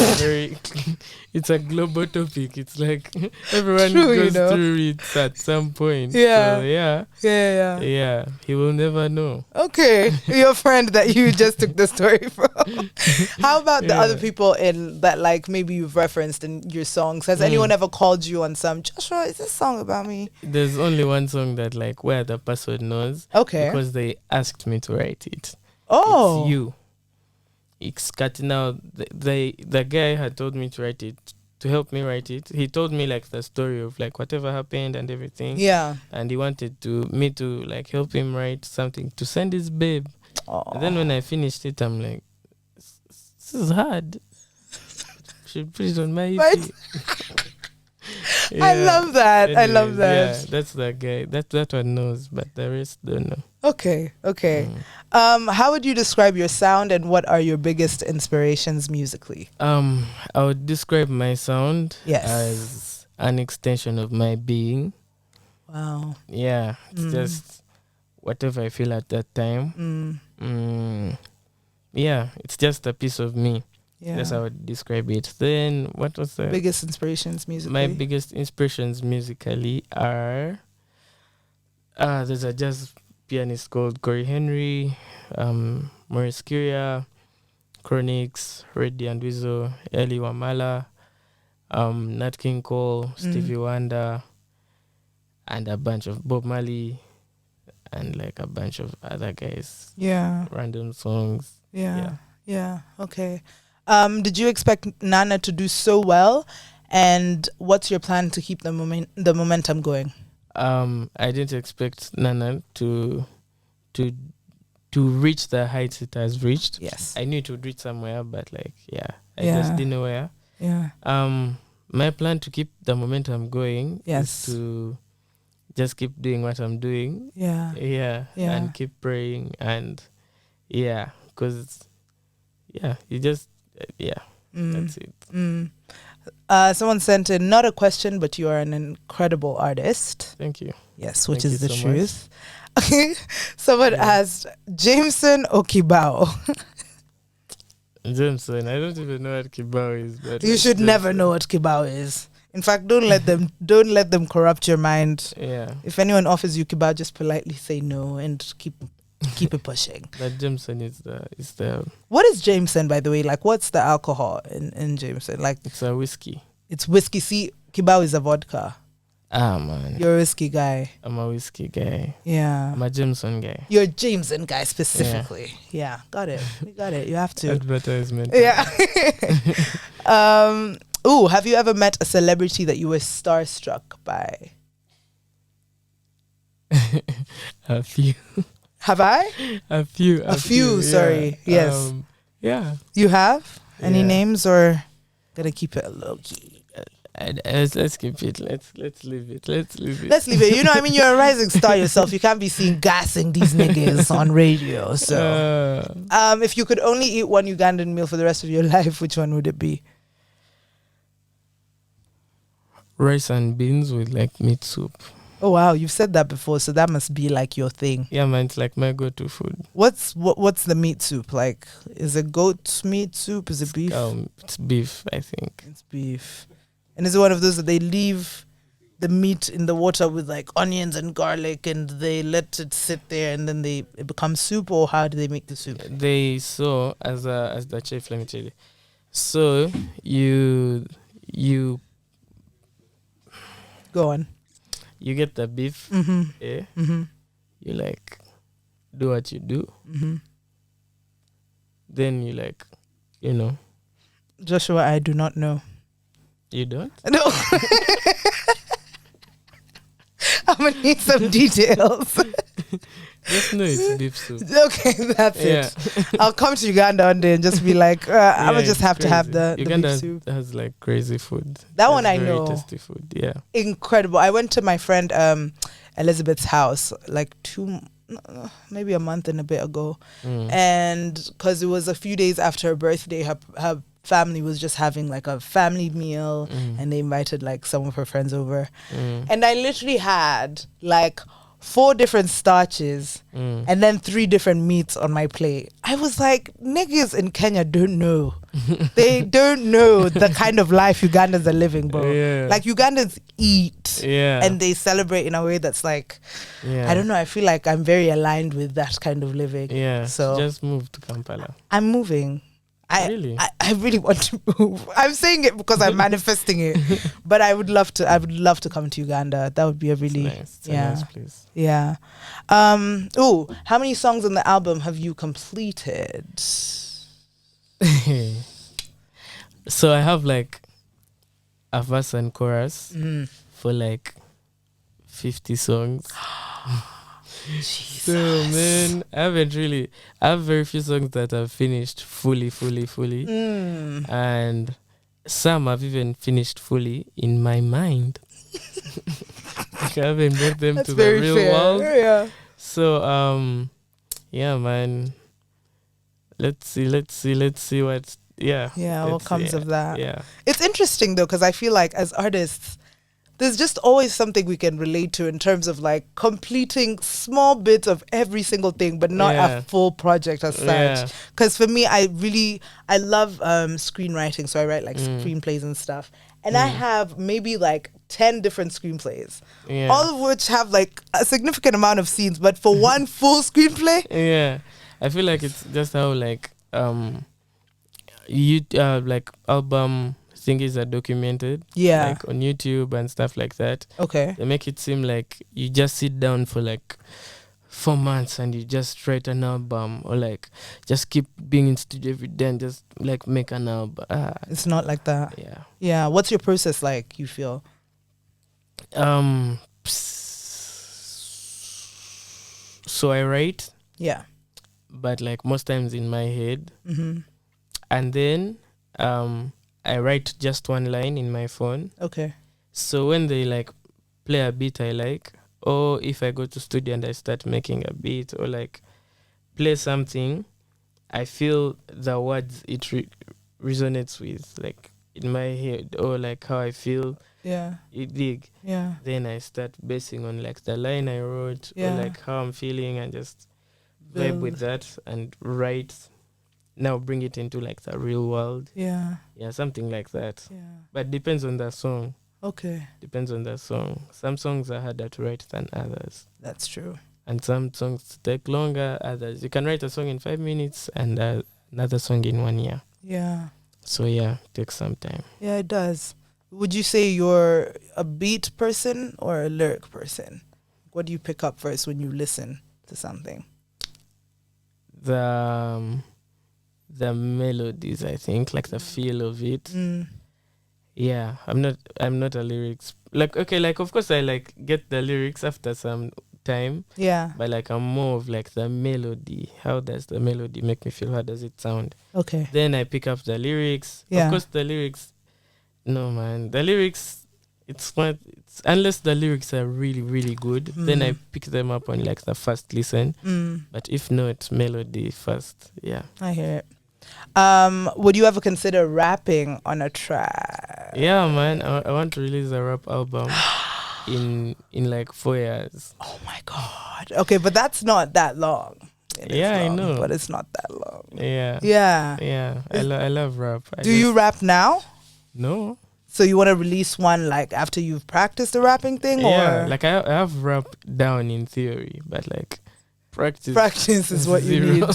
it's a global topic. It's like everyone goes through it at some point. Yeah. So yeah, he will never know. Okay. Your friend that you just took the story from. How about the other people in that, like, maybe you've referenced in your songs? Has anyone ever called you on some, Joshua, is this song about me? There's only one song that like where the person knows. Okay. Because they asked me to write it. Oh. It's you. It's cut now. The guy had told me to write it, to help me write it. He told me like the story of like whatever happened and everything. Yeah. And he wanted me to like help him write something to send his babe. And then when I finished it, I'm like, this is hard. Should put it on my EP. I love that. Anyways, I love that. Yeah, that's that guy. That one knows, but the rest don't know. Okay. How would you describe your sound, and what are your biggest inspirations musically? I would describe my sound Yes. as an extension of my being. Wow. Yeah, it's just whatever I feel at that time. Yeah, it's just a piece of me. Yeah. That's how I would describe it. Then what was the biggest inspirations musically? My biggest inspirations musically are there's a jazz pianist called Corey Henry, Maurice Curia, Chronix, Reddy and Wizo, Eli Wamala, Nat King Cole, Stevie Wonder, and a bunch of Bob Marley, and like a bunch of other guys. Yeah. Random songs. Yeah. Okay. Did you expect Nana to do so well? And what's your plan to keep the momentum going? I didn't expect Nana to reach the heights it has reached. Yes. I knew it would reach somewhere, but I just didn't know where. Yeah. My plan to keep the momentum going Yes. is to just keep doing what I'm doing. Yeah. And keep praying, and because you just that's it. Someone sent in, not a question, but you are an incredible artist. Thank you. Yes, which Thank is you the so truth. Okay, someone asked, Jameson or Kibao? Jameson, I don't even know what Kibao is. But You should never know what Kibao is. In fact, don't let them corrupt your mind. Yeah. If anyone offers you Kibao, just politely say no and keep it pushing. But Jameson is the. What is Jameson, by the way? Like, what's the alcohol in Jameson? Like, it's a whiskey. It's whiskey. See, Kibao is a vodka. Ah, man. You're a whiskey guy. I'm a whiskey guy. Yeah. I'm a Jameson guy. You're a Jameson guy specifically. Yeah. Got it. We got it. You have to. Advertisement. Yeah. Have you ever met a celebrity that you were starstruck by? A few. Have I? A few. Sorry. Yes. Yeah. You have? Any names, or gonna keep it low key? Let's keep it. Let's leave it. Let's leave it. You know, I mean, you're a rising star yourself. You can't be seen gassing these niggas on radio. So, if you could only eat one Ugandan meal for the rest of your life, which one would it be? Rice and beans with like meat soup. Oh wow, you've said that before, so that must be like your thing. Yeah, man, it's like my go-to food. What's the meat soup like? Is it goat meat soup? Is it beef? It's beef, I think. It's beef. And is it one of those that they leave the meat in the water with like onions and garlic, and they let it sit there, and then it becomes soup, or how do they make the soup? As the chef, let me tell you. So you go on. You get the beef. Mm-hmm. You like do what you do. Mm-hmm. Then you like, Joshua, I do not know. You don't? No. I'm gonna need some details. Just know it's beef soup. Okay, that's it. I'll come to Uganda one day and just be like, I'm gonna just have crazy. To have the Uganda beef soup. Has like crazy food. That one I know. Very tasty food. Yeah. Incredible. I went to my friend Elizabeth's house like maybe a month and a bit ago, and because it was a few days after her birthday, her family was just having like a family meal, and they invited like some of her friends over, and I literally had like 4 different starches and then 3 different meats on my plate. I was like, niggas in Kenya don't know. They don't know the kind of life Ugandans are living, bro. Yeah. Like, Ugandans eat and they celebrate in a way that's like, I don't know, I feel like I'm very aligned with that kind of living. Yeah. So just move to Kampala. I'm moving. I really want to move. I'm saying it because I'm manifesting it, but I would love to come to Uganda. That would be a really nice. Nice place. Yeah. How many songs on the album have you completed? So I have like a verse and chorus for like 50 songs. Jesus. So man, I have very few songs that I've finished fully. And some I've even finished fully in my mind. I haven't brought them That's to the very real fair. world. Yeah. So yeah, man. Let's see what. Yeah. Yeah, what let's comes see. of that? Yeah. It's interesting though, because I feel like as artists, there's just always something we can relate to in terms of like completing small bits of every single thing, but not a full project as such. Because for me, I love screenwriting, so I write like screenplays and stuff. And I have maybe like 10 different screenplays, all of which have like a significant amount of scenes, but for one full screenplay. Yeah. I feel like it's just how like you like album thingies are documented, like on YouTube and stuff like that. Okay. They make it seem like you just sit down for like 4 months and you just write an album, or like just keep being in studio every day and just like make an album. It's not like that. Yeah. Yeah. What's your process like, you feel? So I write. Yeah. But like most times in my head. Mm-hmm. And then I write just one line in my phone. Okay. So when they like play a beat I like, or if I go to studio and I start making a beat or like play something, I feel the words it resonates with, like in my head, or like how I feel. Yeah. You dig? Yeah. Then I start basing on like the line I wrote, or like how I'm feeling, and just vibe with that and write. Now bring it into like the real world. Yeah. Yeah, something like that. Yeah. But depends on the song. Okay. Depends on the song. Some songs are harder to write than others. That's true. And some songs take longer, others. You can write a song in 5 minutes and another song in 1 year. Yeah. So yeah, it takes some time. Yeah, it does. Would you say you're a beat person or a lyric person? What do you pick up first when you listen to something? The melodies, I think, like the feel of it. Yeah, I'm not a lyrics, like, okay, like of course I like get the lyrics after some time. Yeah. But like I'm more of like the melody. How does the melody make me feel? How does it sound? Okay. Then I pick up the lyrics. Yeah. Of course the lyrics, no man, the lyrics, it's unless the lyrics are really, really good, then I pick them up on like the first listen. But if not, melody first. Yeah. I hear it. Would you ever consider rapping on a track? Yeah, man. I want to release a rap album in like 4 years. Oh my God. Okay, but that's not that long. I know. But it's not that long. Yeah. Yeah. Yeah. I love rap. Do you rap now? No. So you want to release one like after you've practiced the rapping thing? Yeah, or? like I have rap down in theory, but like practice is what zero. you need.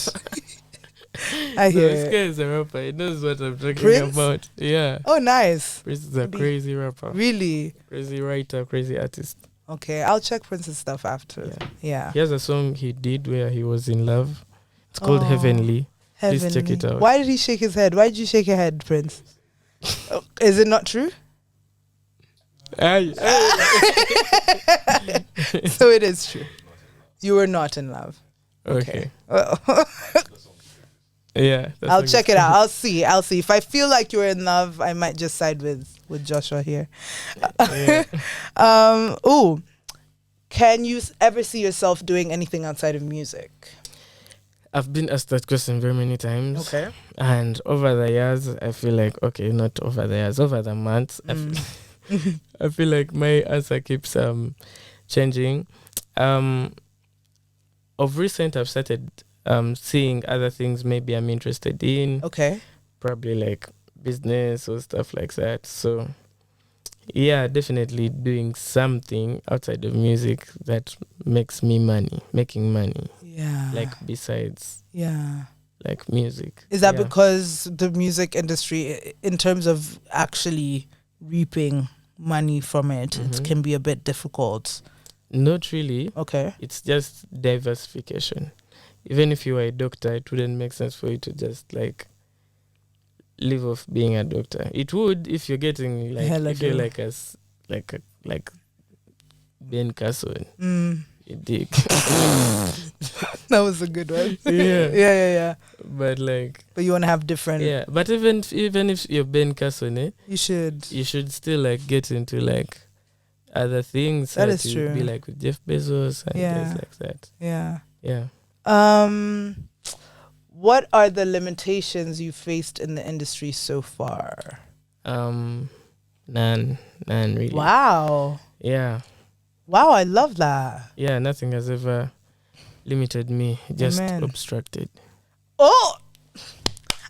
I hear This it. guy is a rapper. He knows what I'm talking Prince? about. Yeah. Oh, nice. Prince is a crazy rapper. Really? Crazy writer, crazy artist. Okay, I'll check Prince's stuff after. Yeah. He has a song he did where he was in love. It's called Heavenly. Please check it out. Why did he shake his head? Why did you shake your head, Prince? Is it not true? So it is true. You were not in love. Okay. Well, yeah. I'll check it out. I'll see. If I feel like you're in love, I might just side with Joshua here. Can you ever see yourself doing anything outside of music? I've been asked that question very many times. Okay. And over the years, I feel like, okay, not over the years, over the months, I feel like my answer keeps changing. Of recent, I've started seeing other things maybe I'm interested in. Okay. Probably like business or stuff like that. So, yeah, definitely doing something outside of music that makes me making money. Yeah. Like besides. Yeah. Like music. Is that because the music industry, in terms of actually reaping money from it, it can be a bit difficult? Not really. Okay. It's just diversification. Even if you were a doctor, it wouldn't make sense for you to just like live off being a doctor. It would if you're getting like if you're like like Ben Carson. You dig. That was a good one. Yeah. Yeah. But you want to have different. Yeah. But even if you're Ben Carson, you should still like get into like other things. That to is true. Be like with Jeff Bezos and guys like that. Yeah. Yeah. What are the limitations you faced in the industry so far? None really. Wow. Yeah. Wow, I love that. Yeah, nothing has ever limited me, just obstructed. Oh,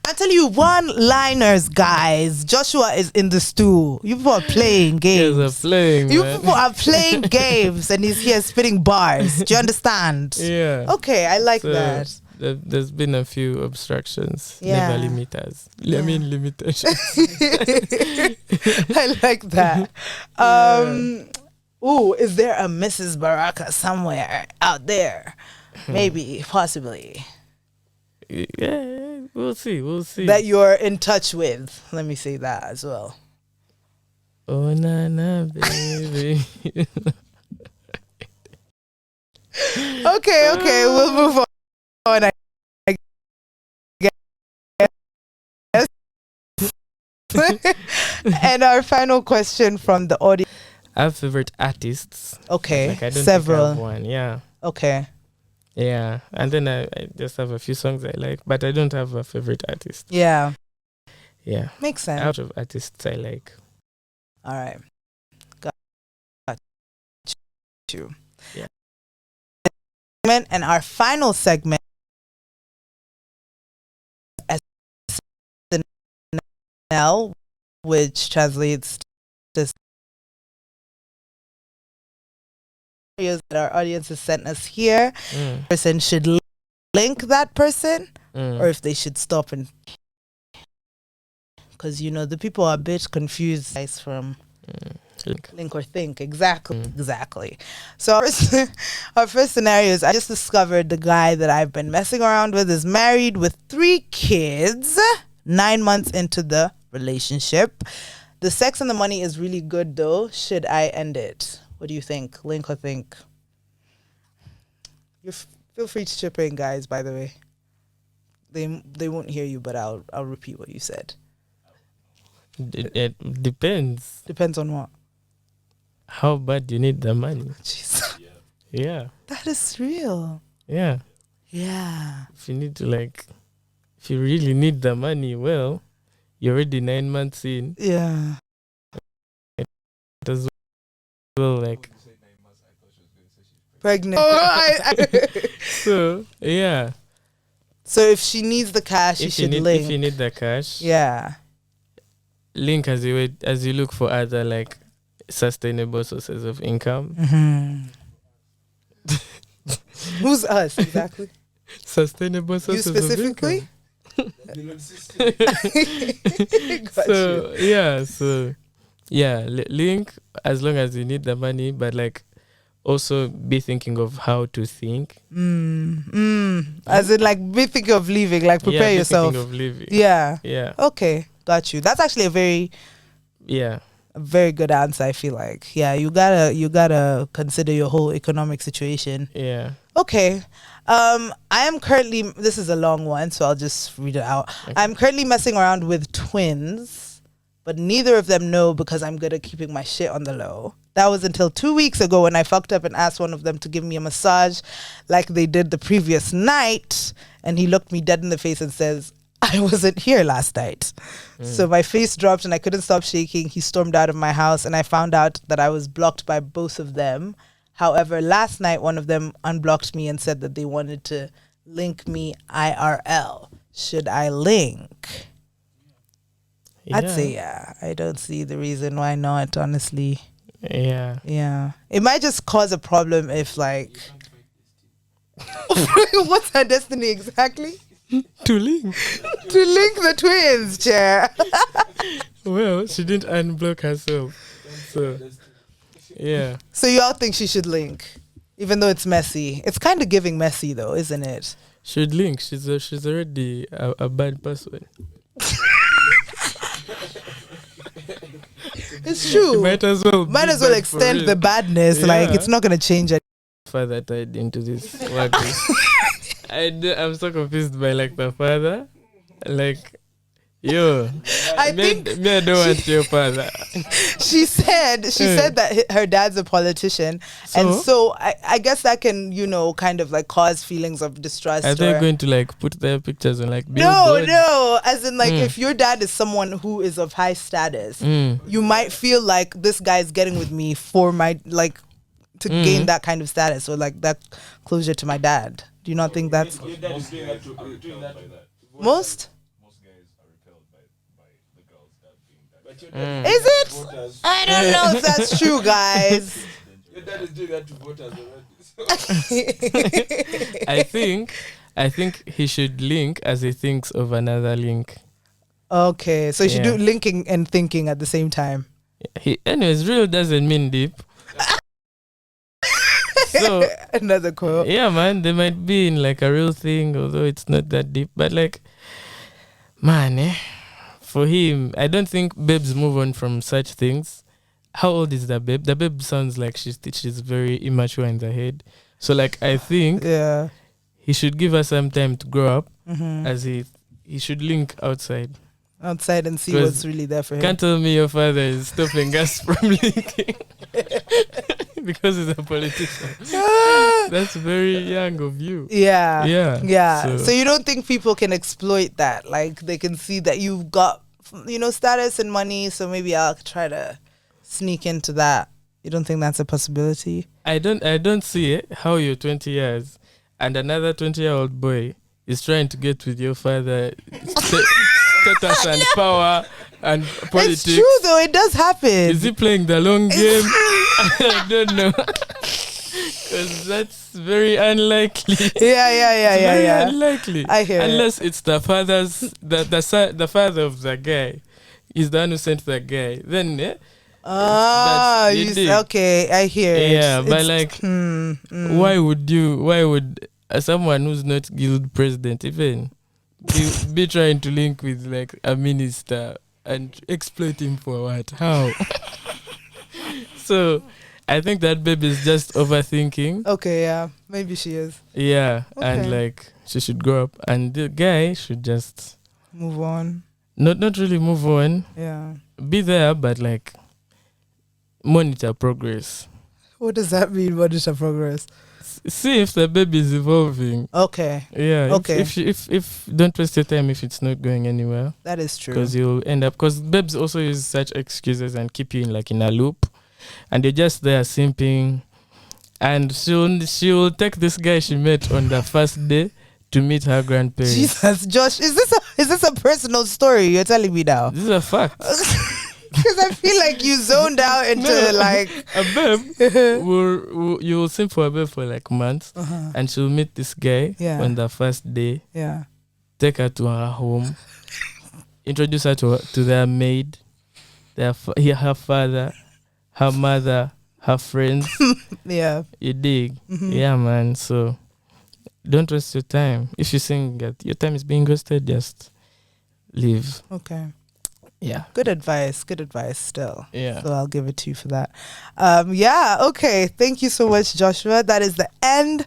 I tell you, one-liners, guys. Joshua is in the stool. You people are playing games. Yes, I'm playing, you man. people are playing games, and he's here spitting bars. Do you understand? Yeah. Okay, I like that. There's been a few obstructions. Yeah. Never limiters. I mean limitations. I like that. Ooh, is there a Mrs. Baraka somewhere out there? Maybe, possibly. Yeah, we'll see. That you're in touch with. Let me say that as well. Oh, na, baby. Okay, we'll move on. I guess. And our final question from the audience. I have favorite artists. Okay, like I don't several. Think I have one. Yeah. Okay. Yeah, and then I just have a few songs I like, but I don't have a favorite artist. Yeah. Yeah. Makes sense. Out of artists I like. All right. Got you. Yeah. And our final segment, SNL, which translates to that our audience has sent us here. Person should link that person, or if they should stop and, because the people are a bit confused guys from link or think. Exactly. So our first scenario is, I just discovered the guy that I've been messing around with is married with 3 kids 9 months into the relationship. The sex and the money is really good though. Should I end it? What do you think? Link or think? Feel free to chip in, guys, by the way. They won't hear you, but I'll repeat what you said. It depends. Depends on what? How bad you need the money. Jeez. Yeah. That is real. Yeah. Yeah. If you really need the money, well, you're already 9 months in. Yeah. As well, like pregnant. So yeah. So if she needs the cash, you should link. If you need the cash, yeah, link as you look for other like sustainable sources of income. Who's us exactly? Sustainable sources you specifically? Of income. So link as long as you need the money, but like also be thinking of how to think. As in like be thinking of leaving, like prepare yourself. Thinking of leaving. Yeah. Okay, got you. That's actually a very good answer, I feel like. Yeah, you gotta consider your whole economic situation. Yeah. Okay. I am currently, this is a long one, so I'll just read it out. Okay. I'm currently messing around with twins, but neither of them know because I'm good at keeping my shit on the low. That was until 2 weeks ago when I fucked up and asked one of them to give me a massage like they did the previous night. And he looked me dead in the face and says, I wasn't here last night. So my face dropped and I couldn't stop shaking. He stormed out of my house and I found out that I was blocked by both of them. However, last night, one of them unblocked me and said that they wanted to link me IRL. Should I link? Yeah. I'd say yeah. I don't see the reason why not, honestly. Yeah. It might just cause a problem if like... What's her destiny exactly? To link. To link the twins, chair. Well, she didn't unblock herself. So... yeah. So you all think she should link, even though it's messy. It's kind of giving messy, though, isn't it? Should link. She's already a bad person. It's true. Might as well extend the badness. Yeah. Like it's not gonna change it. Father tied into this work. I'm so confused by like the father. Like Yo, I think me, I don't want your father. she said that her dad's a politician, and so I guess that can, you know, kind of like cause feelings of distrust. Are they going to like put their pictures on like no, billboards? as in like if your dad is someone who is of high status, you might feel like this guy is getting with me for my like to gain that kind of status or like that closure to my dad. Do you not think that's Your dad is doing that to most? Most guys are repelled by the girls that being that. Is it? I don't know if that's true, guys. Your dad is doing that to voters already. I think he should link as he thinks of another link. Okay, so you should do linking and thinking at the same time. Anyways, real doesn't mean deep. So another quote. Yeah, man, they might be in like a real thing, although it's not that deep. But like, man, for him, I don't think babes move on from such things. How old is the babe? The babe sounds like she's very immature in the head. So like, I think he should give her some time to grow up, as he should link outside and see what's really there for him. Can't tell me your father is stopping us from linking because he's a politician. That's very young of you. Yeah. So you don't think people can exploit that? Like they can see that you've got, you know, status and money, so maybe I'll try to sneak into that. You don't think that's a possibility? I don't see it. How you're 20 years and another 20-year-old boy is trying to get with your father status and power and politics. It's true though, it does happen. Is he playing the long game? I don't know. Because that's very unlikely. Yeah. Unlikely. I hear unless it's the the father of the guy. He's the one who sent the guy. Then okay, I hear it. Yeah, but like why would someone who's not guild president even be trying to link with like a minister and exploit him for what? How? So I think that baby is just overthinking. Okay, yeah. Maybe she is. Yeah. Okay. And like she should grow up and the guy should just move on. Not really move on. Yeah. Be there but like monitor progress. What does that mean, monitor progress? See if the baby is evolving. Okay. Yeah. Okay. If don't waste your time if it's not going anywhere. That is true. Because you'll end up. Because babes also use such excuses and keep you in a loop, and you're just there simping, and she'll take this guy she met on the first day to meet her grandparents. Jesus, Josh, is this a personal story you're telling me now? This is a fact. Because I feel like you zoned out into like a babe. You'll simp for a babe for like months, and she'll meet this guy on the first day. Yeah, take her to her home, introduce her to their maid, her father, her mother, her friends. Yeah, you dig? Yeah, man. So don't waste your time. If you think that your time is being wasted, just leave. Okay. Yeah. Good advice still. Yeah. So I'll give it to you for that. Okay. Thank you so much, Joshua. That is the end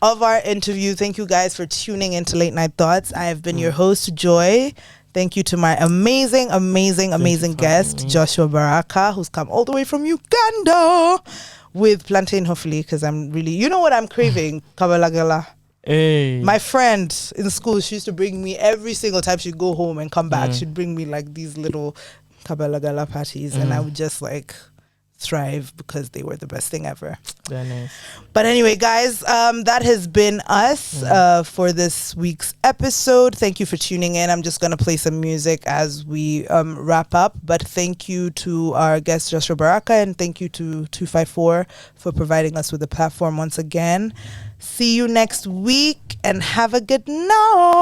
of our interview. Thank you guys for tuning into Late Night Thoughts. I have been your host, Joy. Thank you to my amazing guest, Joshua Baraka, who's come all the way from Uganda with plantain, hopefully, because I'm really, you know what I'm craving? Kabalagala. Hey. My friend in school, she used to bring me every single time she'd go home and come back. She'd bring me like these little kabalagala parties, and I would just like thrive because they were the best thing ever. Very nice. But anyway, guys, that has been us for this week's episode. Thank you for tuning in. I'm just gonna play some music as we wrap up. But thank you to our guest Joshua Baraka, and thank you to 254 for providing us with a platform once again. See you next week and have a good night.